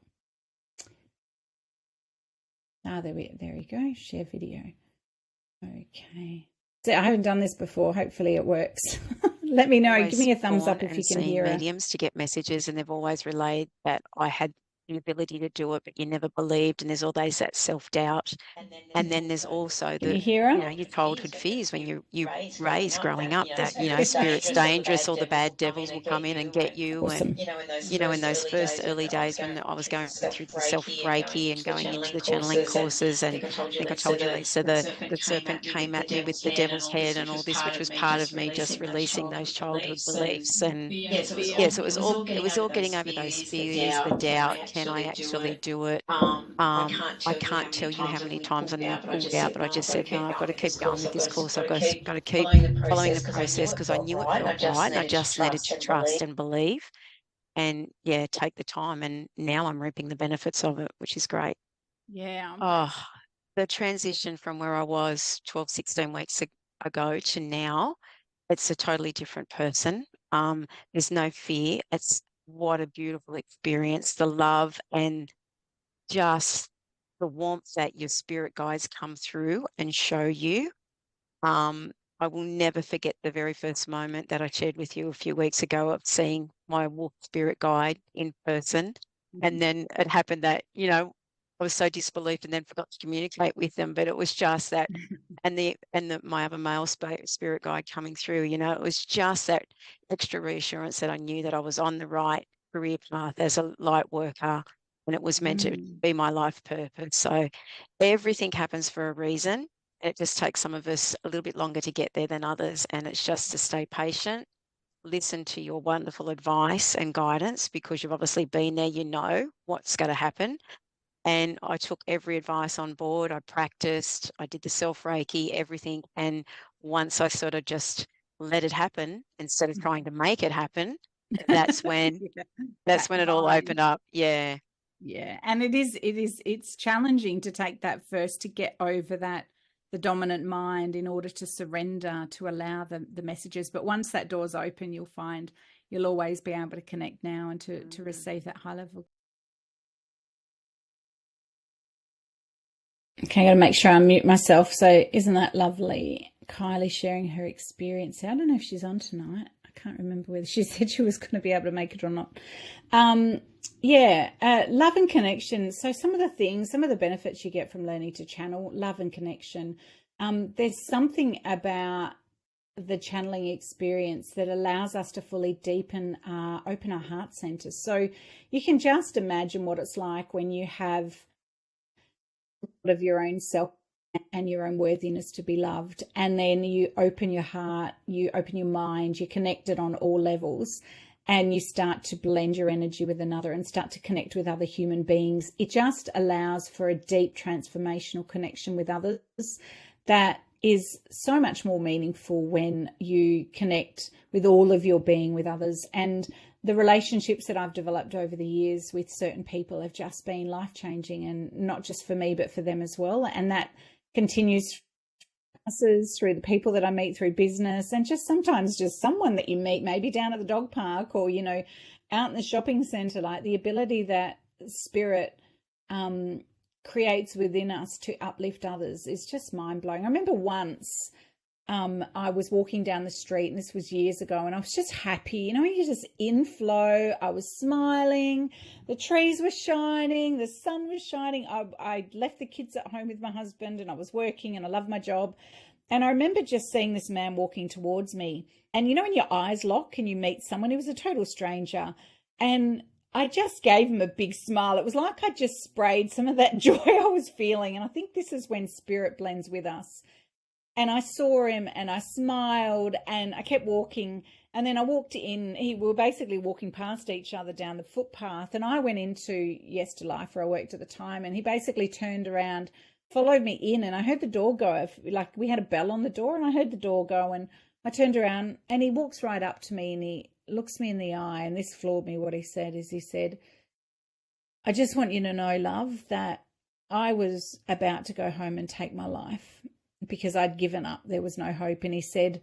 There we go, share video. Okay. So I haven't done this before. Hopefully it works. Let me know. Give me a thumbs up if you can hear mediums to get messages, and they've always relayed that I had the ability to do it, but you never believed. And there's always that self-doubt. And then there's also the, your childhood fears when you raised growing up that, spirit's dangerous, or the bad devils will come in and get you. Awesome. And, in those first early days when I was going through the self-Reiki and going into the channeling courses, and I think I told you, Lisa, the serpent came at me with the devil's head and all this, which was part of me just releasing those childhood beliefs. And so it was all getting over those fears, the doubt. Can I actually do it? I can't tell you how many times I nearly pulled out, but I just said, no, I've got to keep going with this course. I've got to keep following the process, because I knew it felt right, and I just needed to trust and believe, and take the time. And now I'm reaping the benefits of it, which is great. Yeah. Oh, the transition from where I was 12, 16 weeks ago to now, it's a totally different person. There's no fear. It's what a beautiful experience. The love and just the warmth that your spirit guides come through and show you. I will never forget the very first moment that I shared with you a few weeks ago of seeing my wolf spirit guide in person. And then it happened that, I was so disbelieved and then forgot to communicate with them. But it was just that, and my other male spirit guide coming through, it was just that extra reassurance that I knew that I was on the right career path as a light worker, and it was meant to be my life purpose. So everything happens for a reason. It just takes some of us a little bit longer to get there than others. And it's just to stay patient, listen to your wonderful advice and guidance, because you've obviously been there, you know what's going to happen. And I took every advice on board. I practiced, I did the self-Reiki, everything. And once I sort of just let it happen instead of trying to make it happen, that's when it all opened up. Yeah. Yeah. And it's challenging to take that first, to get over the dominant mind, in order to surrender, to allow the messages. But once that door's open, you'll find you'll always be able to connect now and to receive that high level. Okay, I got to make sure I mute myself. So isn't that lovely? Kylie sharing her experience. I don't know if she's on tonight. I can't remember whether she said she was going to be able to make it or not. Love and connection. So some of the benefits you get from learning to channel, love and connection. There's something about the channeling experience that allows us to fully open our heart centers. So you can just imagine what it's like when you have of your own self and your own worthiness to be loved, and then you open your heart, you open your mind, you're connected on all levels, and you start to blend your energy with another and start to connect with other human beings. It just allows for a deep transformational connection with others that is so much more meaningful when you connect with all of your being with others. And the relationships that I've developed over the years with certain people have just been life-changing, and not just for me, but for them as well. And that continues through the people that I meet through business, and just sometimes just someone that you meet maybe down at the dog park, or, out in the shopping centre. Like, the ability that spirit creates within us to uplift others is just mind-blowing. I remember once I was walking down the street, and this was years ago, and I was just happy. You're just in flow. I was smiling. The trees were shining. The sun was shining. I left the kids at home with my husband, and I was working, and I love my job. And I remember just seeing this man walking towards me. And when your eyes lock and you meet someone, he was a total stranger. And I just gave him a big smile. It was like I just sprayed some of that joy I was feeling. And I think this is when spirit blends with us. And I saw him, and I smiled, and I kept walking. And then I walked in, we were basically walking past each other down the footpath, and I went into Yesterlife where I worked at the time, and he basically turned around, followed me in, and I heard the door go, like we had a bell on the door, and I heard the door go, and I turned around and he walks right up to me and he looks me in the eye, and this floored me. What he said is, he said, I just want you to know, love, that I was about to go home and take my life because I'd given up. There was no hope. And he said,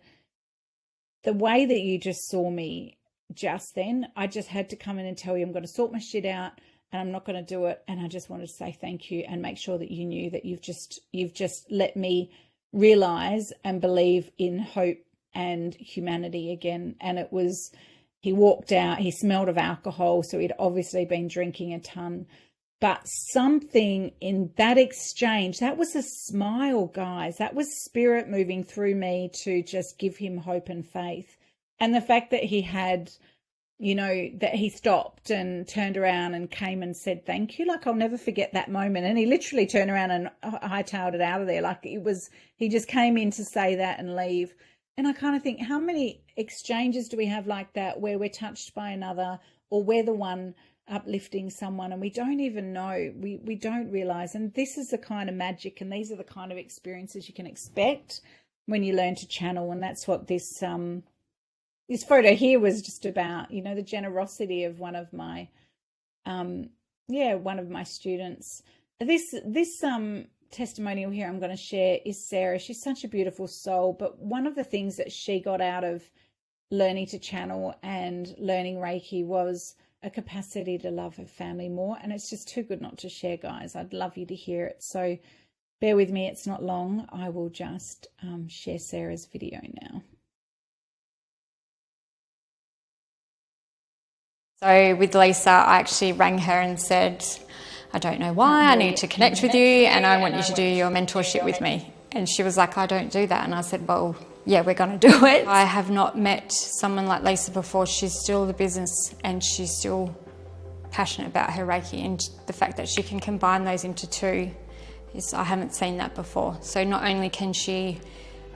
the way that you just saw me just then, I just had to come in and tell you I'm going to sort my shit out and I'm not going to do it. And I just wanted to say thank you and make sure that you knew that you've just let me realize and believe in hope and humanity again. And it was, he walked out, he smelled of alcohol, so he'd obviously been drinking a ton. But something in that exchange, that was a smile, guys. That was spirit moving through me to just give him hope and faith. And the fact that he had, you know, that he stopped and turned around and came and said thank you. Like, I'll never forget that moment. And he literally turned around and hightailed it out of there. Like, it was, he just came in to say that and leave. And I kind of think, how many exchanges do we have like that where we're touched by another, or we're the one uplifting someone and we don't even know, we don't realize. And this is the kind of magic, and these are the kind of experiences you can expect when you learn to channel. And that's what this photo here was just about, you know, the generosity of one of my students. This testimonial here I'm going to share is Sarah. She's such a beautiful soul, but one of the things that she got out of learning to channel and learning Reiki was a capacity to love her family more. And it's just too good not to share, guys. I'd love you to hear it. So bear with me. It's not long. I will just share Sarah's video now. So with Lisa, I actually rang her and said, I don't know why, I need to connect with you and I want you to do your mentorship with me. And she was like, I don't do that. And I said, well, yeah, we're going to do it. I have not met someone like Lisa before. She's still the business and she's still passionate about her Reiki, and the fact that she can combine those into two is, I haven't seen that before. So not only can she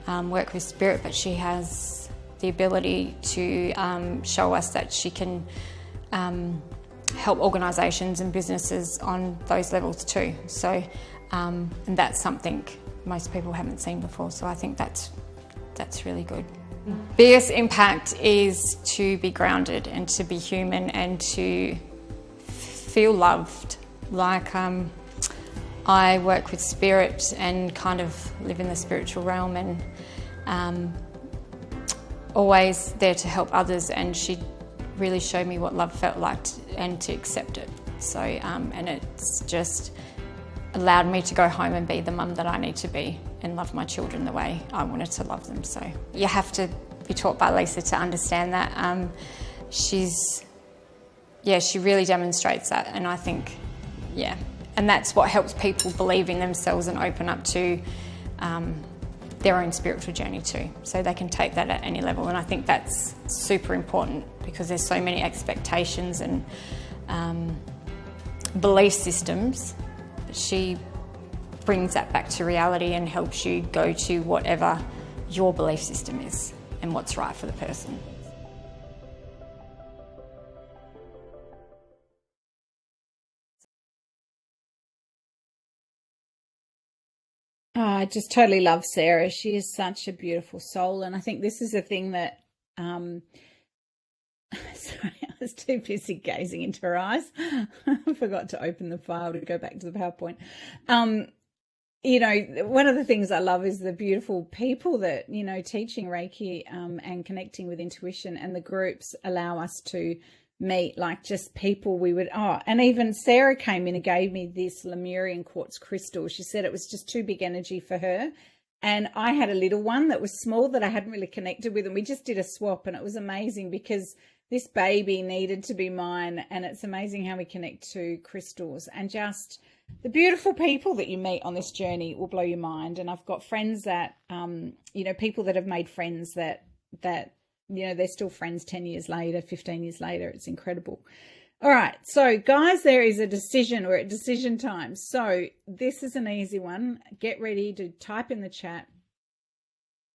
work with spirit, but she has the ability to show us that she can help organisations and businesses on those levels too. So, and that's something most people haven't seen before. So I think that's really good. Biggest impact is to be grounded and to be human and to feel loved. Like I work with spirit and kind of live in the spiritual realm, and always there to help others, and she really showed me what love felt like and to accept it. So, and it's just allowed me to go home and be the mum that I need to be and love my children the way I wanted to love them. So you have to be taught by Lisa to understand that. She really demonstrates that, and I think, and that's what helps people believe in themselves and open up to their own spiritual journey too. So they can take that at any level, and I think that's super important because there's so many expectations and belief systems. She brings that back to reality and helps you go to whatever your belief system is and what's right for the person. Oh, I just totally love Sarah. She is such a beautiful soul. And I think this is the thing that, sorry, I was too busy gazing into her eyes. I forgot to open the file to go back to the PowerPoint. You know, one of the things I love is the beautiful people that, you know, teaching Reiki and connecting with intuition, and the groups allow us to meet, like just people we would, and even Sarah came in and gave me this Lemurian quartz crystal. She said it was just too big energy for her. And I had a little one that was small that I hadn't really connected with, and we just did a swap, and it was amazing because this baby needed to be mine. And it's amazing how we connect to crystals, and just the beautiful people that you meet on this journey will blow your mind. And I've got friends that, you know, people that have made friends that, you know, they're still friends 10 years later, 15 years later. It's incredible. All right. So guys, there is a decision. We're at decision time. So this is an easy one. Get ready to type in the chat.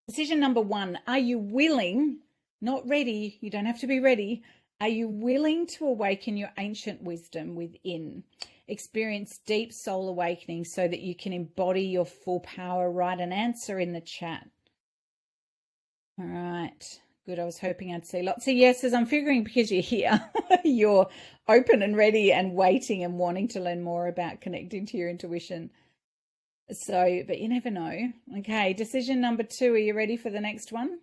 Decision number 1, are you willing Not ready. You don't have to be ready. Are you willing to awaken your ancient wisdom within? Experience deep soul awakening so that you can embody your full power. Write an answer in the chat. All right. Good. I was hoping I'd see lots of yeses. I'm figuring because you're here, you're open and ready and waiting and wanting to learn more about connecting to your intuition. So, but you never know. Okay. Decision number 2. Are you ready for the next one?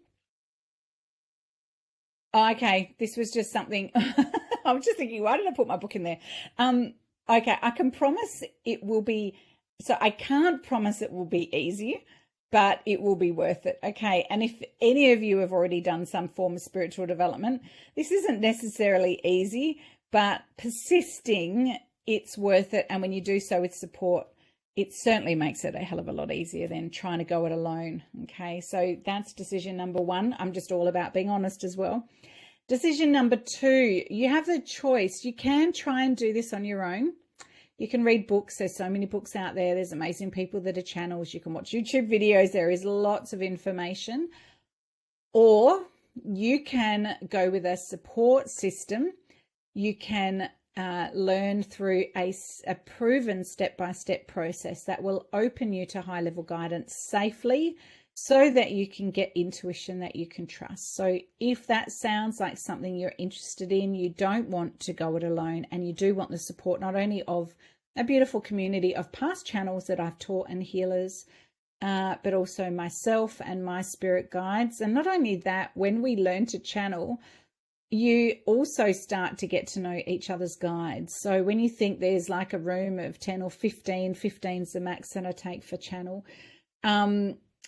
Oh, okay. This was just something. I was just thinking, why did I put my book in there? Okay. I can promise it will be. So I can't promise it will be easy, but it will be worth it. Okay. And if any of you have already done some form of spiritual development, this isn't necessarily easy, but persisting, it's worth it. And when you do so with support, it certainly makes it a hell of a lot easier than trying to go it alone. Okay. So that's decision number 1. I'm just all about being honest as well. Decision number 2, you have the choice. You can try and do this on your own. You can read books. There's so many books out there. There's amazing people that are channels. You can watch YouTube videos. There is lots of information. Or you can go with a support system. You can learn through a proven step-by-step process that will open you to high-level guidance safely so that you can get intuition that you can trust. So if that sounds like something you're interested in, you don't want to go it alone, and you do want the support not only of a beautiful community of past channels that I've taught and healers, but also myself and my spirit guides. And not only that, when we learn to channel, you also start to get to know each other's guides. So when you think there's like a room of 10 or 15's the max that I take for channel,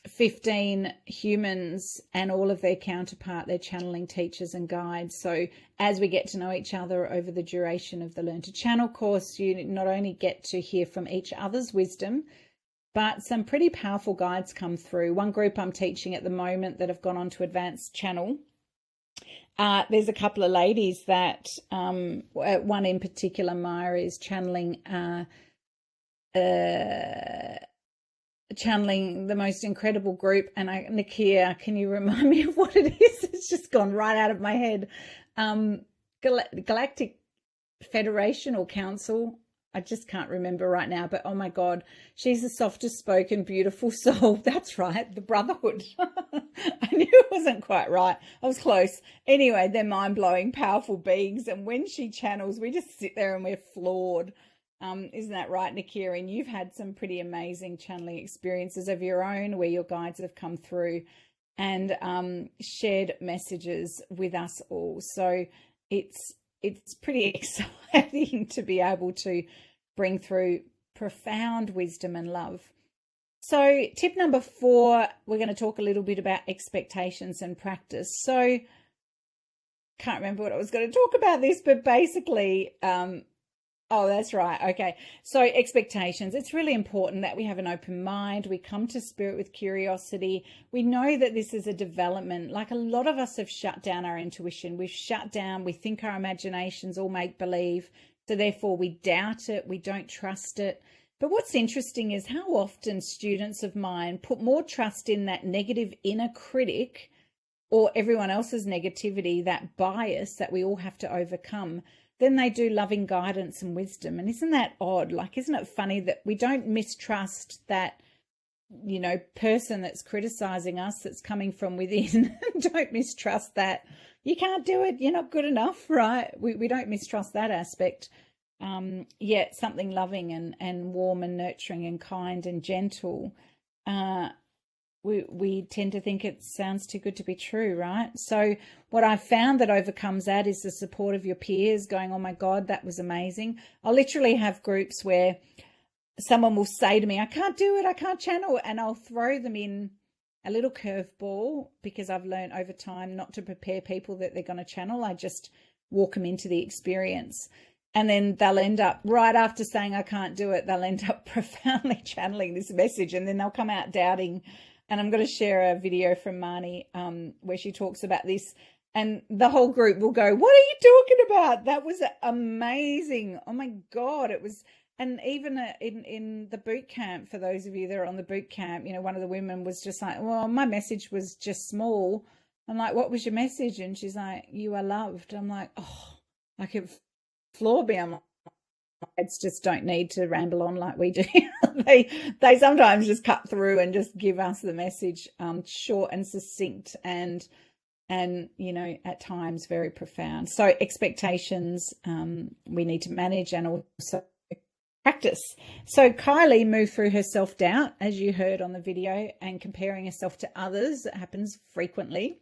15 humans and all of their counterpart, their channeling teachers and guides. So as we get to know each other over the duration of the Learn to Channel course, you not only get to hear from each other's wisdom, but some pretty powerful guides come through. One group I'm teaching at the moment that have gone on to advanced channel, there's a couple of ladies that, one in particular, Maya, is channeling the most incredible group. And Nakia, can you remind me of what it is? It's just gone right out of my head. Galactic Federation or Council. I just can't remember right now, but oh my God, she's the softest spoken, beautiful soul. That's right. The Brotherhood. I knew it wasn't quite right. I was close. Anyway, they're mind-blowing, powerful beings. And when she channels, we just sit there and we're floored. Isn't that right, Nakia? And you've had some pretty amazing channeling experiences of your own where your guides have come through and shared messages with us all. So it's pretty exciting to be able to bring through profound wisdom and love. So tip number 4, we're going to talk a little bit about expectations and practice. So can't remember what I was going to talk about this, but basically, oh, that's right. Okay. So expectations. It's really important that we have an open mind. We come to spirit with curiosity. We know that this is a development. Like a lot of us have shut down our intuition. We've shut down. We think our imagination's all make believe. So therefore we doubt it. We don't trust it. But what's interesting is how often students of mine put more trust in that negative inner critic or everyone else's negativity, that bias that we all have to overcome, then they do loving guidance and wisdom. And isn't that odd? Like, isn't it funny that we don't mistrust that, you know, person that's criticizing us, that's coming from within? Don't mistrust that. You can't do it. You're not good enough, right? We don't mistrust that aspect. Yet something loving and warm and nurturing and kind and gentle, we tend to think it sounds too good to be true, right? So what I've found that overcomes that is the support of your peers going, oh my God, that was amazing. I'll literally have groups where someone will say to me, I can't do it, I can't channel. And I'll throw them in a little curveball because I've learned over time not to prepare people that they're going to channel. I just walk them into the experience. And then they'll end up, right after saying I can't do it, they'll end up profoundly channeling this message, and then they'll come out doubting. And I'm going to share a video from Marnie where she talks about this, and the whole group will go, what are you talking about? That was amazing. Oh my God, it was. And even in the boot camp, for those of you that are on the boot camp, you know, one of the women was just like, well, my message was just small. I'm like, what was your message? And she's like, you are loved. I'm like, oh, I could floor me. I'm like, kids just don't need to ramble on like we do. They sometimes just cut through and just give us the message short and succinct and at times very profound. So expectations we need to manage and also practice. So Kylie moved through her self-doubt, as you heard on the video, and comparing herself to others. It happens frequently.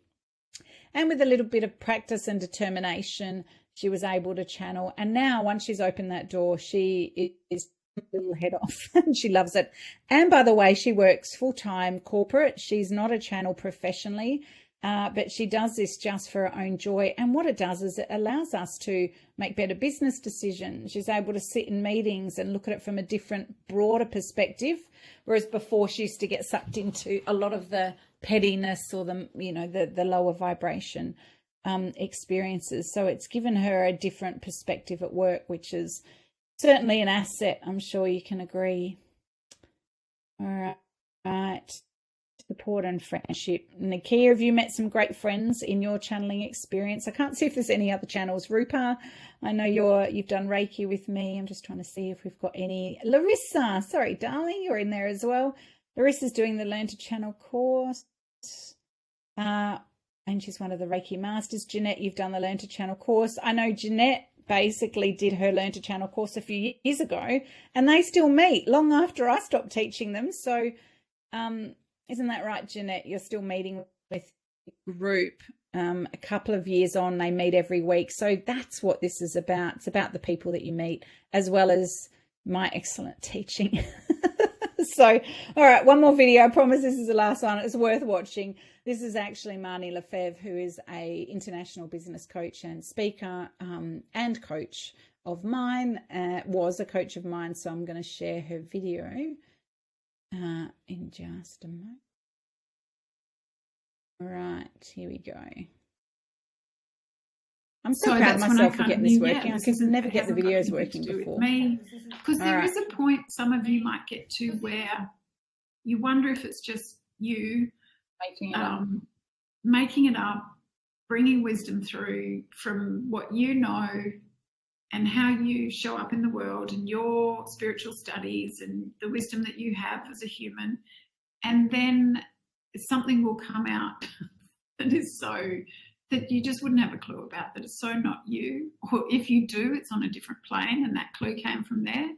And with a little bit of practice and determination, she was able to channel. And now once she's opened that door, she is a little head off and she loves it. And by the way, she works full-time corporate. She's not a channel professionally, but she does this just for her own joy. And what it does is it allows us to make better business decisions. She's able to sit in meetings and look at it from a different, broader perspective. Whereas before she used to get sucked into a lot of the pettiness or the lower vibration experiences. So it's given her a different perspective at work, which is certainly an asset. I'm sure you can agree. All right. Support and friendship. Nakia, have you met some great friends in your channeling experience? I can't see if there's any other channels. Rupa, I know you've done Reiki with me. I'm just trying to see if we've got any. Larissa, sorry, darling, you're in there as well. Larissa's doing the Learn to Channel course. And she's one of the Reiki Masters. Jeanette, you've done the Learn to Channel course. I know Jeanette basically did her Learn to Channel course a few years ago, and they still meet long after I stopped teaching them. So isn't that right, Jeanette? You're still meeting with the group. A couple of years on, they meet every week. So that's what this is about. It's about the people that you meet, as well as my excellent teaching. So, all right, one more video. I promise this is the last one. It's worth watching. This is actually Marnie Lefebvre, who is a international business coach and speaker and coach of mine, was a coach of mine. So I'm going to share her video in just a moment. All right, here we go. I'm so proud of myself for getting this working. I could never get the videos working before. Because there is a point some of you might get to where you wonder if it's just you making it up, bringing wisdom through from what you know and how you show up in the world and your spiritual studies and the wisdom that you have as a human. And then something will come out that is so that you just wouldn't have a clue about, that it's so not you. Or if you do, it's on a different plane and that clue came from there.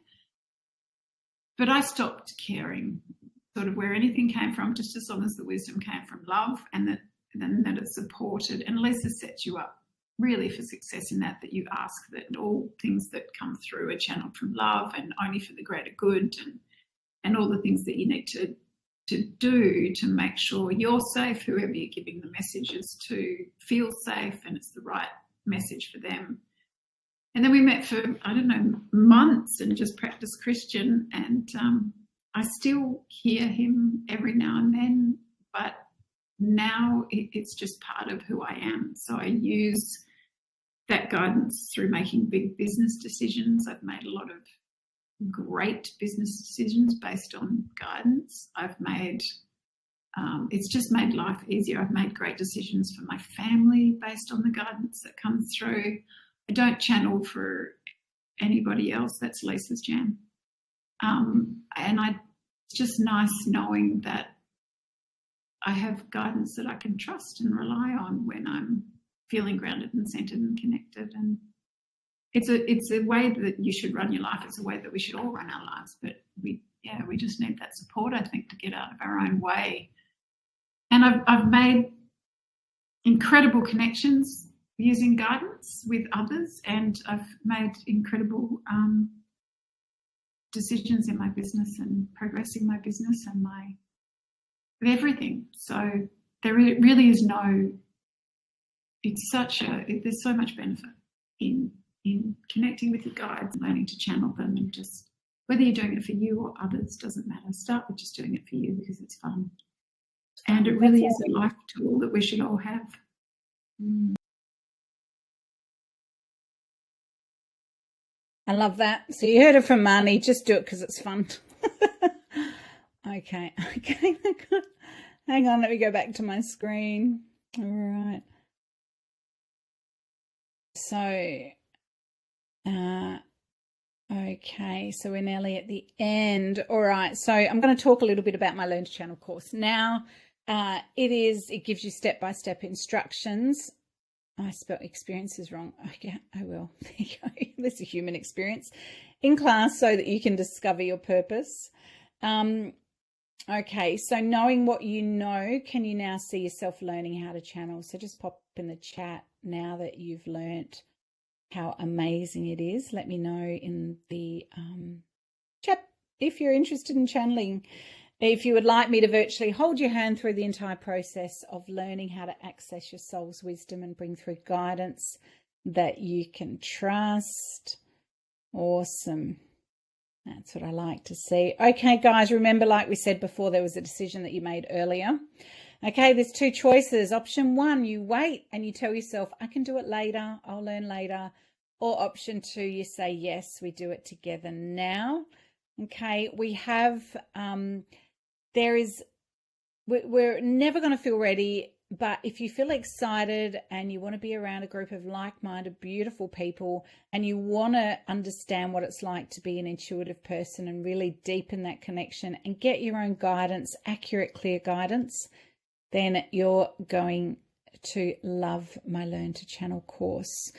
But I stopped caring sort of where anything came from, just as long as the wisdom came from love and that it's supported, and Lisa sets you up really for success in that you ask that all things that come through are channeled from love and only for the greater good, and all the things that you need to do to make sure you're safe, whoever you're giving the messages to feel safe and it's the right message for them. And then we met for, I don't know, months and just practiced Christian, and I still hear him every now and then, but now it's just part of who I am. So I use that guidance through making big business decisions. I've made a lot of great business decisions based on guidance. I've made, it's just made life easier. I've made great decisions for my family based on the guidance that comes through. I don't channel for anybody else. That's Lisa's jam. It's just nice knowing that I have guidance that I can trust and rely on when I'm feeling grounded and centered and connected. And it's a way that you should run your life. It's a way that we should all run our lives. But we just need that support, I think, to get out of our own way. And I've made incredible connections using guidance with others, and I've made incredible decisions in my business and progressing my business and everything. So there really is there's so much benefit in connecting with your guides and learning to channel them, and just whether you're doing it for you or others doesn't matter. Start with just doing it for you because it's fun. And it really is a life tool that we should all have. I love that. So you heard it from Marnie. Just do it because it's fun. Okay. Hang on. Let me go back to my screen. All right. So, okay, so we're nearly at the end. All right, so I'm going to talk a little bit about my Learn to Channel course. Now, it gives you step-by-step instructions. I spelled experiences wrong. Okay, I will. There you go. There's a human experience in class so that you can discover your purpose. Okay, so knowing what you know, can you now see yourself learning how to channel? So just pop in the chat now that you've learnt how amazing it is. Let me know in the chat if you're interested in channeling. If you would like me to virtually hold your hand through the entire process of learning how to access your soul's wisdom and bring through guidance that you can trust. Awesome. That's what I like to see. Okay, guys, remember, like we said before, there was a decision that you made earlier. Okay, there's two choices. Option one, you wait and you tell yourself, I can do it later, I'll learn later. Or option two, you say, yes, we do it together now. Okay, we have, we're never going to feel ready, but if you feel excited and you want to be around a group of like-minded, beautiful people, and you want to understand what it's like to be an intuitive person and really deepen that connection and get your own guidance, accurate, clear guidance, then you're going to love my Learn to Channel course.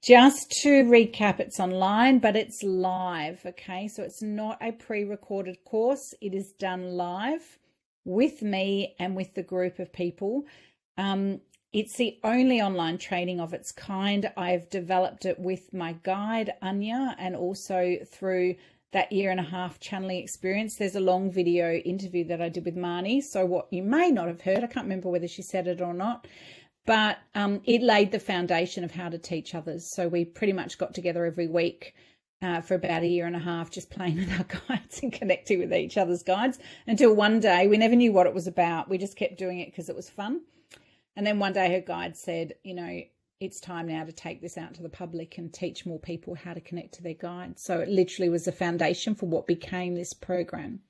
Just to recap, it's online, but it's live, okay? So it's not a pre-recorded course. It is done live with me and with the group of people. It's the only online training of its kind. I've developed it with my guide, Anya, and also through that 1.5-year channeling experience. There's a long video interview that I did with Marnie. So what you may not have heard, I can't remember whether she said it or not, but it laid the foundation of how to teach others. So we pretty much got together every week for about 1.5 years, just playing with our guides and connecting with each other's guides, until one day we never knew what it was about. We just kept doing it because it was fun. And then one day her guide said, you know, it's time now to take this out to the public and teach more people how to connect to their guides. So it literally was the foundation for what became this program.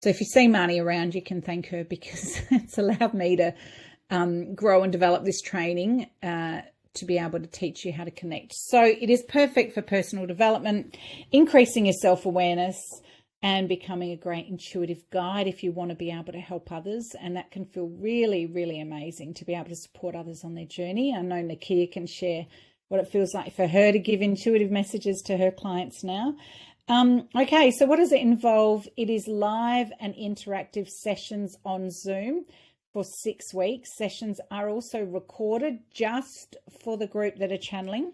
So if you see Marnie around, you can thank her, because it's allowed me to grow and develop this training to be able to teach you how to connect. So it is perfect for personal development, increasing your self-awareness, and becoming a great intuitive guide if you want to be able to help others. And that can feel really, really amazing to be able to support others on their journey. I know Nakia can share what it feels like for her to give intuitive messages to her clients now. Okay, so what does it involve? It is live and interactive sessions on Zoom for 6 weeks. Sessions are also recorded just for the group that are channeling,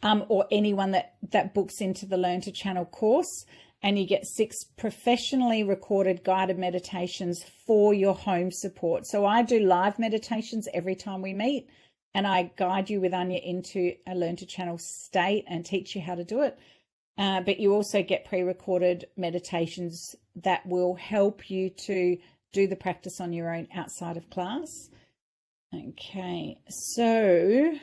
or anyone that books into the Learn to Channel course. And you get 6 professionally recorded guided meditations for your home support. So I do live meditations every time we meet, and I guide you with Anya into a Learn to Channel state and teach you how to do it. But you also get pre-recorded meditations that will help you to do the practice on your own outside of class. Okay, so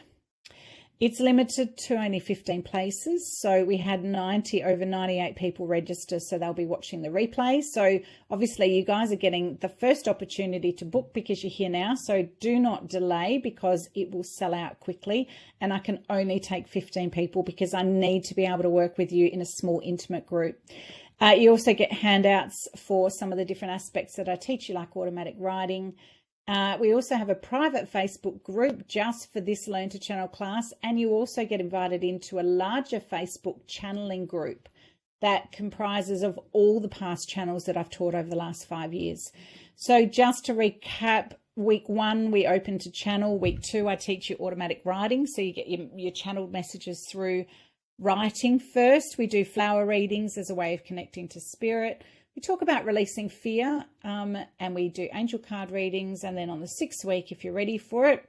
it's limited to only 15 places. So we had over 98 people register, so they'll be watching the replay. So obviously you guys are getting the first opportunity to book because you're here now. So do not delay, because it will sell out quickly. And I can only take 15 people because I need to be able to work with you in a small, intimate group. You also get handouts for some of the different aspects that I teach you, like automatic writing. We also have a private Facebook group just for this Learn to Channel class, and you also get invited into a larger Facebook channeling group that comprises of all the past channels that I've taught over the last 5 years. So just to recap, week 1, we open to channel. Week 2, I teach you automatic writing. So you get your channeled messages through writing first. We do flower readings as a way of connecting to spirit. We talk about releasing fear, and we do angel card readings. And then on the 6th week, if you're ready for it,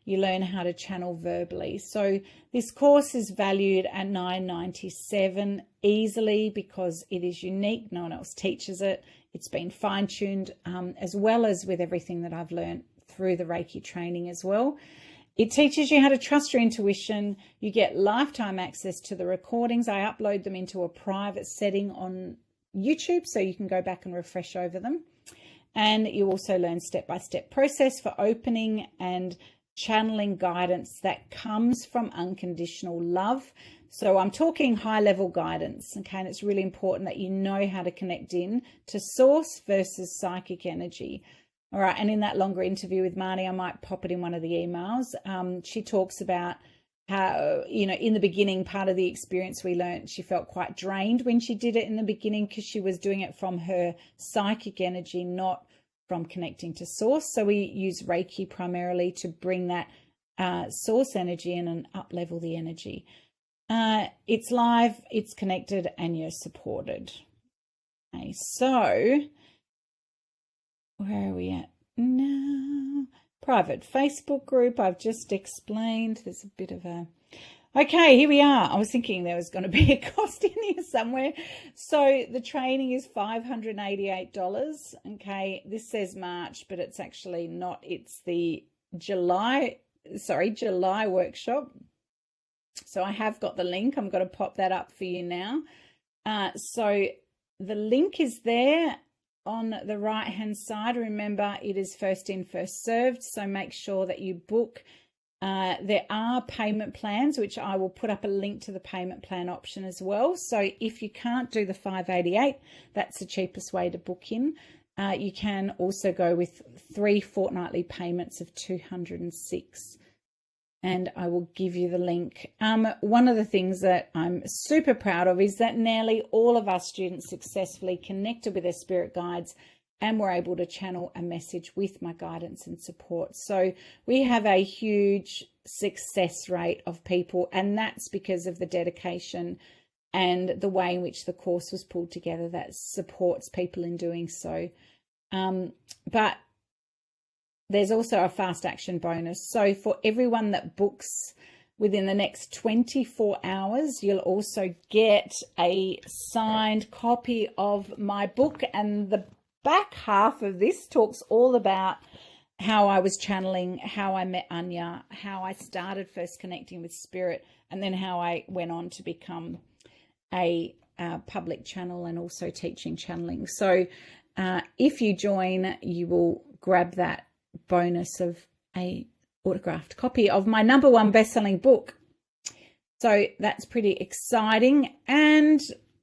you learn how to channel verbally. So this course is valued at $9.97 easily, because it is unique. No one else teaches it. It's been fine-tuned, as well as with everything that I've learned through the Reiki training as well. It teaches you how to trust your intuition. You get lifetime access to the recordings. I upload them into a private setting on YouTube, so you can go back and refresh over them. And you also learn step-by-step process for opening and channeling guidance that comes from unconditional love. So I'm talking high-level guidance, okay? And it's really important that you know how to connect in to source versus psychic energy. All right, and in that longer interview with Marnie, I might pop it in one of the emails. She talks about how, you know, in the beginning, part of the experience we learned, she felt quite drained when she did it in the beginning because she was doing it from her psychic energy, not from connecting to source. So we use Reiki primarily to bring that source energy in and up level the energy. It's live, it's connected, and you're supported. Okay, so where are we at now? Private Facebook group, I've just explained. There's a bit of a... Okay, here we are. I was thinking there was going to be a cost in here somewhere. So the training is $588. Okay, this says March, but it's actually not. It's the July workshop. So I have got the link. I'm going to pop that up for you now. So the link is there on the right hand side. Remember, it is first in, first served. So make sure that you book. There are payment plans, which I will put up a link to the payment plan option as well. So if you can't do the $588, that's the cheapest way to book in. You can also go with 3 fortnightly payments of $206. And I will give you the link. One of the things that I'm super proud of is that nearly all of our students successfully connected with their spirit guides and were able to channel a message with my guidance and support. So we have a huge success rate of people, and that's because of the dedication and the way in which the course was pulled together that supports people in doing so. But there's also a fast action bonus. So for everyone that books within the next 24 hours, you'll also get a signed copy of my book. And the back half of this talks all about how I was channeling, how I met Anya, how I started first connecting with spirit, and then how I went on to become a public channel and also teaching channeling. So if you join, you will grab that bonus of a autographed copy of my #1 best-selling book. So that's pretty exciting. And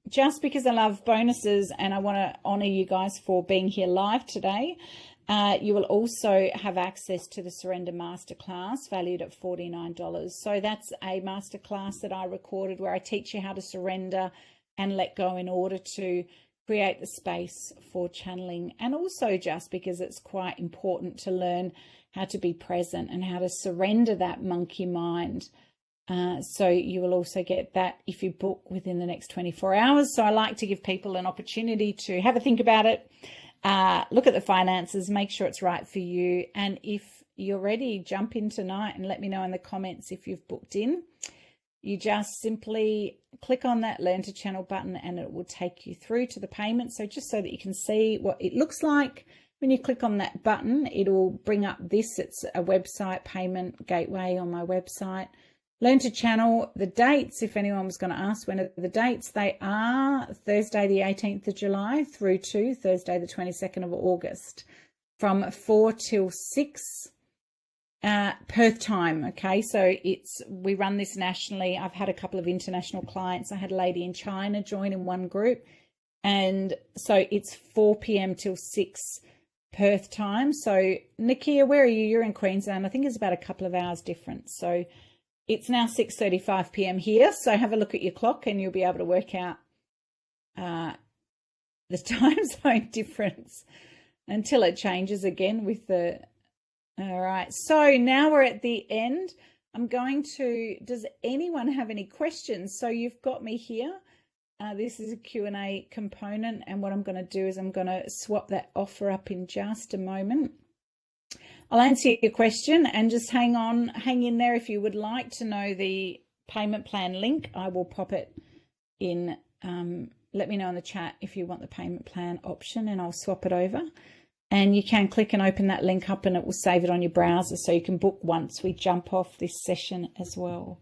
just because I love bonuses and I want to honor you guys for being here live today, you will also have access to the Surrender Masterclass valued at $49. So that's a masterclass that I recorded where I teach you how to surrender and let go in order to create the space for channeling, and also just because it's quite important to learn how to be present and how to surrender that monkey mind. So you will also get that if you book within the next 24 hours. So I like to give people an opportunity to have a think about it, look at the finances, make sure it's right for you. And if you're ready, jump in tonight and let me know in the comments if you've booked in. You just simply click on that Learn to Channel button and it will take you through to the payment. So just so that you can see what it looks like, when you click on that button, it will bring up this. It's a website payment gateway on my website. Learn to Channel, the dates, if anyone was going to ask when are the dates, they are Thursday the 18th of July through to Thursday the 22nd of August from 4 till 6. Perth time. Okay, so we run this nationally. I've had a couple of international clients. I had a lady in China join in one group, and so it's 4 p.m. till 6 Perth time. So Nakia, where are you? You're in Queensland. I think it's about a couple of hours difference. So it's now 6:35 p.m. here. So have a look at your clock and you'll be able to work out the time zone difference until it changes again with the... All right, so now we're at the end. Does anyone have any questions? So you've got me here. This is a Q&A component, and what I'm going to do is I'm going to swap that offer up in just a moment. I'll answer your question and just hang in there. If you would like to know the payment plan link, I will pop it in. Let me know in the chat if you want the payment plan option and I'll swap it over. And you can click and open that link up and it will save it on your browser so you can book once we jump off this session as well.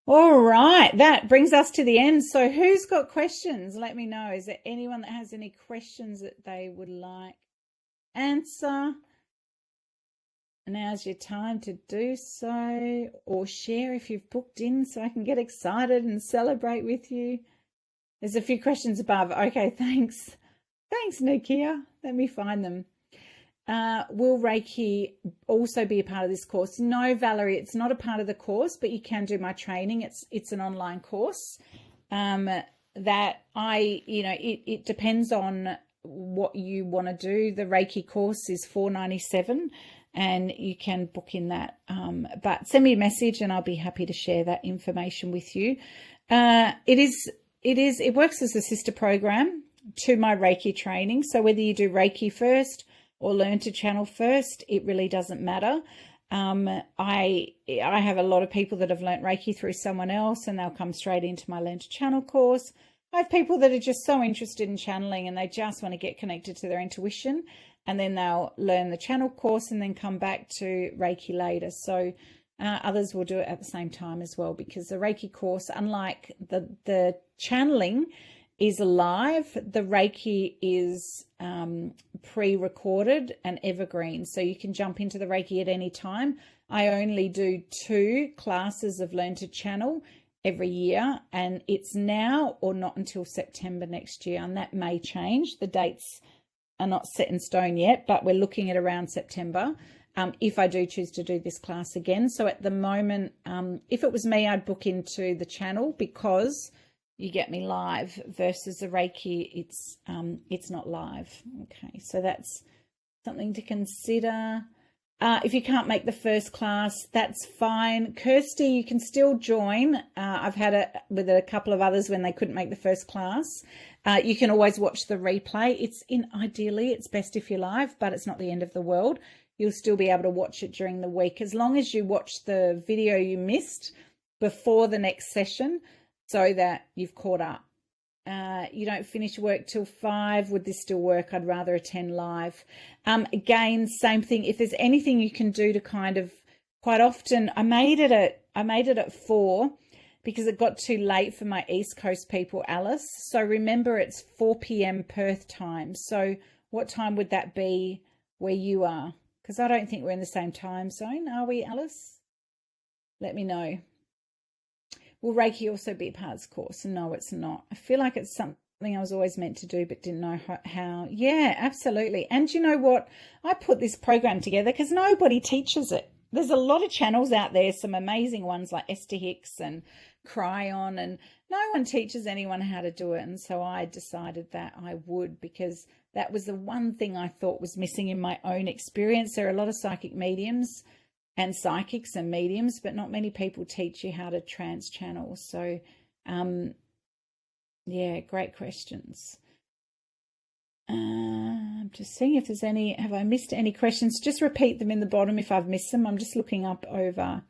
All right, that brings us to the end. So who's got questions? Let me know. Is there anyone that has any questions that they would like answer, now's your time to do so, or share if you've booked in so I can get excited and celebrate with you. There's a few questions above. Okay, thanks. Thanks, Nakia. Let me find them. Will Reiki also be a part of this course? No, Valerie, it's not a part of the course, but you can do my training. It's an online course that it depends on what you want to do. The Reiki course is $497 and you can book in that. But send me a message and I'll be happy to share that information with you. It works as a sister program to my Reiki training. So whether you do Reiki first or learn to channel first, it really doesn't matter. I have a lot of people that have learnt Reiki through someone else and they'll come straight into my Learn to Channel course. I have people that are just so interested in channeling and they just want to get connected to their intuition, and then they'll learn the channel course and then come back to Reiki later. So others will do it at the same time as well, because the Reiki course, unlike the channeling, is live. The Reiki is pre-recorded and evergreen, so you can jump into the Reiki at any time. I only do 2 classes of Learn to Channel every year, and it's now or not until September next year, and that may change. The dates are not set in stone yet, but we're looking at around September if I do choose to do this class again. So at the moment, if it was me, I'd book into the channel because you get me live, versus the Reiki, it's not live. Okay, so that's something to consider. If you can't make the first class, that's fine. Kirsty, you can still join. I've had it with a couple of others when they couldn't make the first class. You can always watch the replay. Ideally, it's best if you're live, but it's not the end of the world. You'll still be able to watch it during the week, as long as you watch the video you missed before the next session, so that you've caught up. You don't finish work till 5. Would this still work? I'd rather attend live. Again, same thing. If there's anything you can do to kind of, quite often, I made it at 4 because it got too late for my East Coast people, Alice. So remember, it's 4 p.m. Perth time. So what time would that be where you are? Because I don't think we're in the same time zone. Are we, Alice? Let me know. Will Reiki also be a part of this course? No, it's not. I feel like it's something I was always meant to do, but didn't know how. Yeah, absolutely. And you know what? I put this program together because nobody teaches it. There's a lot of channels out there, some amazing ones like Esther Hicks and Cryon, and no one teaches anyone how to do it. And so I decided that I would, because that was the one thing I thought was missing in my own experience. There are a lot of psychic mediums and psychics and mediums, but not many people teach you how to trans channel. So yeah, great questions. I'm just seeing if there's any, have I missed any questions? Just repeat them in the bottom if I've missed them. I'm just looking up over.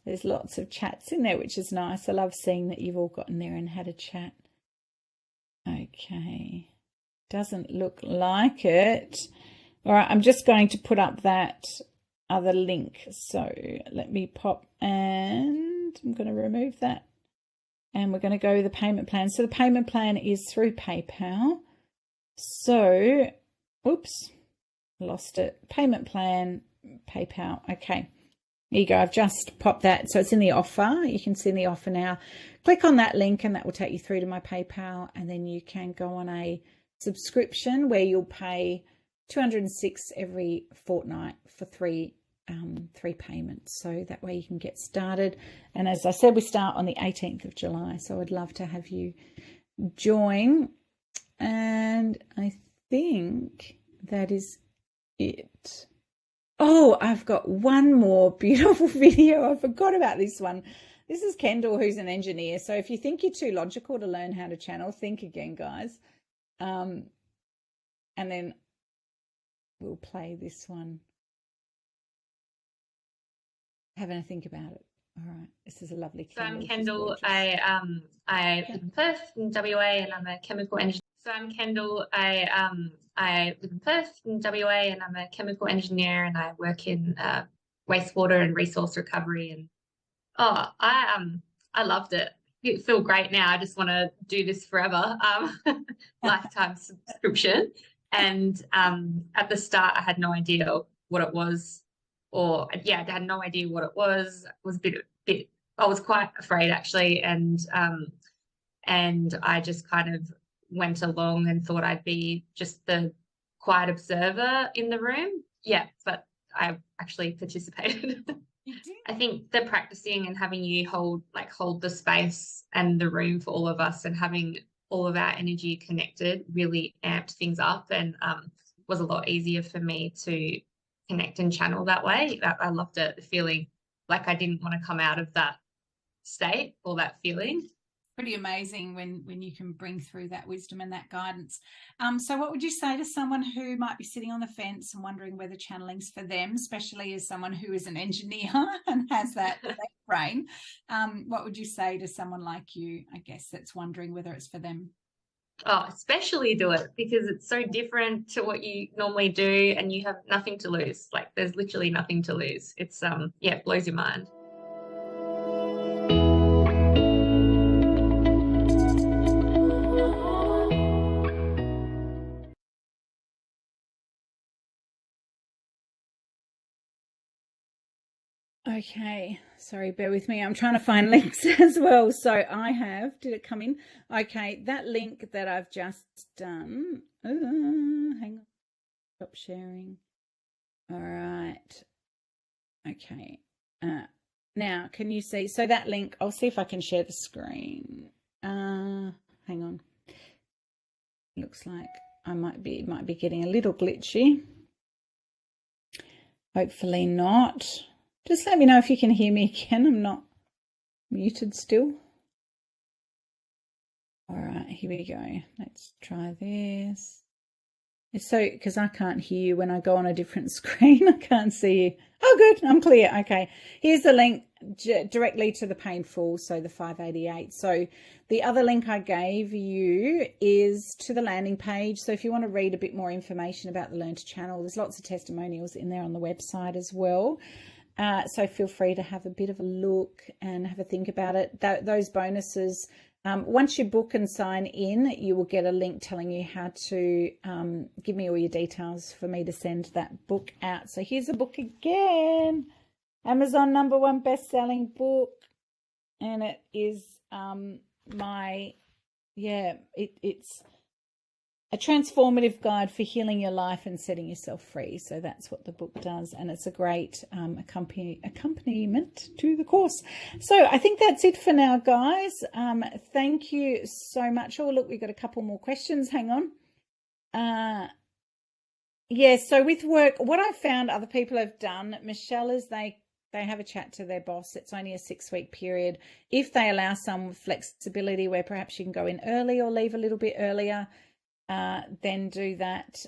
There's lots of chats in there, which is nice. I love seeing that you've all gotten there and had a chat. Okay. Doesn't look like it. All right, I'm just going to put up that other link. So let me pop, and I'm going to remove that. And we're going to go with the payment plan. So the payment plan is through PayPal. So, oops, lost it. Payment plan, PayPal. Okay, there you go. I've just popped that. So it's in the offer. You can see in the offer now. Click on that link and that will take you through to my PayPal. And then you can go on a subscription where you'll pay $206 every fortnight for three payments. So that way you can get started. And as I said, we start on the 18th of July. So I'd love to have you join. And I think that is it. Oh, I've got one more beautiful video. I forgot about this one. This is Kendall, who's an engineer. So if you think you're too logical to learn how to channel, think again, guys. And then we'll play this one. Having a think about it. All right, this is a lovely Kendall. So I'm Kendall. I live in Perth in WA, and I'm a chemical engineer. So I'm Kendall. I live in Perth in WA, and I'm a chemical engineer, and I work in wastewater and resource recovery. And I loved it. I feel great now. I just want to do this forever. Lifetime subscription. And at the start, I had no idea what it was, or I had no idea what it was. I was I was quite afraid actually, and I just kind of went along and thought I'd be just the quiet observer in the room. Yeah, but I actually participated. You did? I think the practicing and having you hold the space and the room for all of us, and having all of our energy connected really amped things up, and was a lot easier for me to connect and channel that way. I loved it, the feeling like I didn't want to come out of that state or that feeling. Pretty amazing when you can bring through that wisdom and that guidance. So what would you say to someone who might be sitting on the fence and wondering whether channeling's for them, especially as someone who is an engineer and has that brain? What would you say to someone like you, I guess, that's wondering whether it's for them? Oh, especially do it, because it's so different to what you normally do, and you have nothing to lose. Like, there's literally nothing to lose. It's it blows your mind. Okay, sorry, bear with me. I'm trying to find links as well. So I have, did it come in? Okay, that link that I've just done. Hang on, stop sharing. All right. Okay. Now, can you see? So that link, I'll see if I can share the screen. Hang on. Looks like I might be getting a little glitchy. Hopefully not. Just let me know if you can hear me again. I'm not muted still. All right, here we go. Let's try this. It's so, because I can't hear you when I go on a different screen. I can't see you. Oh, good. I'm clear. Okay. Here's the link directly to the Painful, so the 588. So the other link I gave you is to the landing page. So if you want to read a bit more information about the Learn to Channel, there's lots of testimonials in there on the website as well. So feel free to have a bit of a look and have a think about it. Those bonuses, once you book and sign in, you will get a link telling you how to give me all your details for me to send that book out. So here's the book again. Amazon #1 best-selling book. And it is it's a transformative guide for healing your life and setting yourself free. So that's what the book does, and it's a great accompaniment to the course. So I think that's it for now, guys. Thank you so much. Oh, look, we've got a couple more questions. Hang on. So with work, what I found other people have done, Michelle, is they have a chat to their boss. It's only a 6-week period. If they allow some flexibility where perhaps you can go in early or leave a little bit earlier, then do that.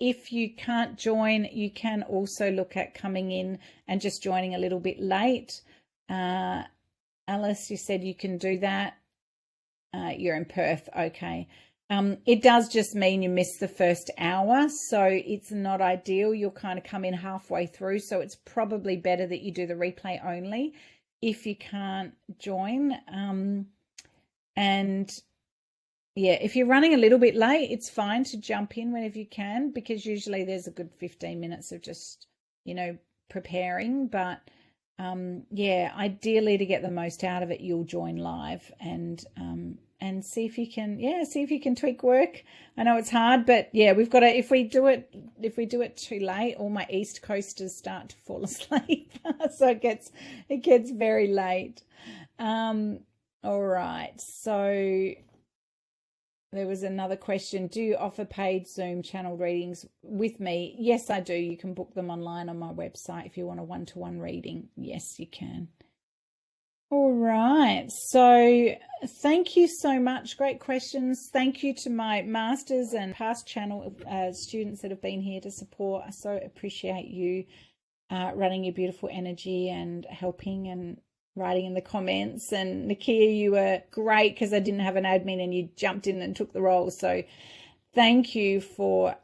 If you can't join, you can also look at coming in and just joining a little bit late. Alice, you said you can do that. You're in Perth. Okay. It does just mean you miss the first hour, so it's not ideal. You'll kind of come in halfway through, so it's probably better that you do the replay only if you can't join. And yeah, if you're running a little bit late, it's fine to jump in whenever you can, because usually there's a good 15 minutes of just, preparing. But ideally, to get the most out of it, you'll join live and see if you can tweak work. I know it's hard, but yeah, we've got to, if we do it too late, all my East Coasters start to fall asleep. So it gets very late. All right. So there was another question. Do you offer paid Zoom channel readings with me? Yes, I do. You can book them online on my website if you want a one-to-one reading. Yes, you can. All right. So thank you so much. Great questions. Thank you to my masters and past channel students that have been here to support. I so appreciate you running your beautiful energy and helping and writing in the comments. And Nakia, you were great because I didn't have an admin and you jumped in and took the role. So thank you for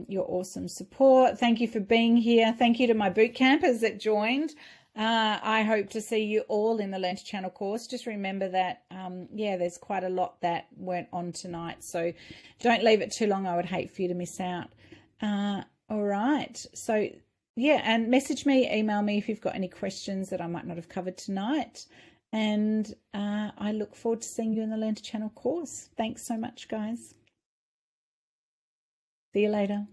your awesome support. Thank you for being here. Thank you to my boot campers that joined. I hope to see you all in the Learn to Channel course. Just remember that, yeah, there's quite a lot that weren't on tonight. So don't leave it too long. I would hate for you to miss out. All right. So, yeah, and message me, email me if you've got any questions that I might not have covered tonight. And I look forward to seeing you in the Learn to Channel course. Thanks so much, guys. See you later.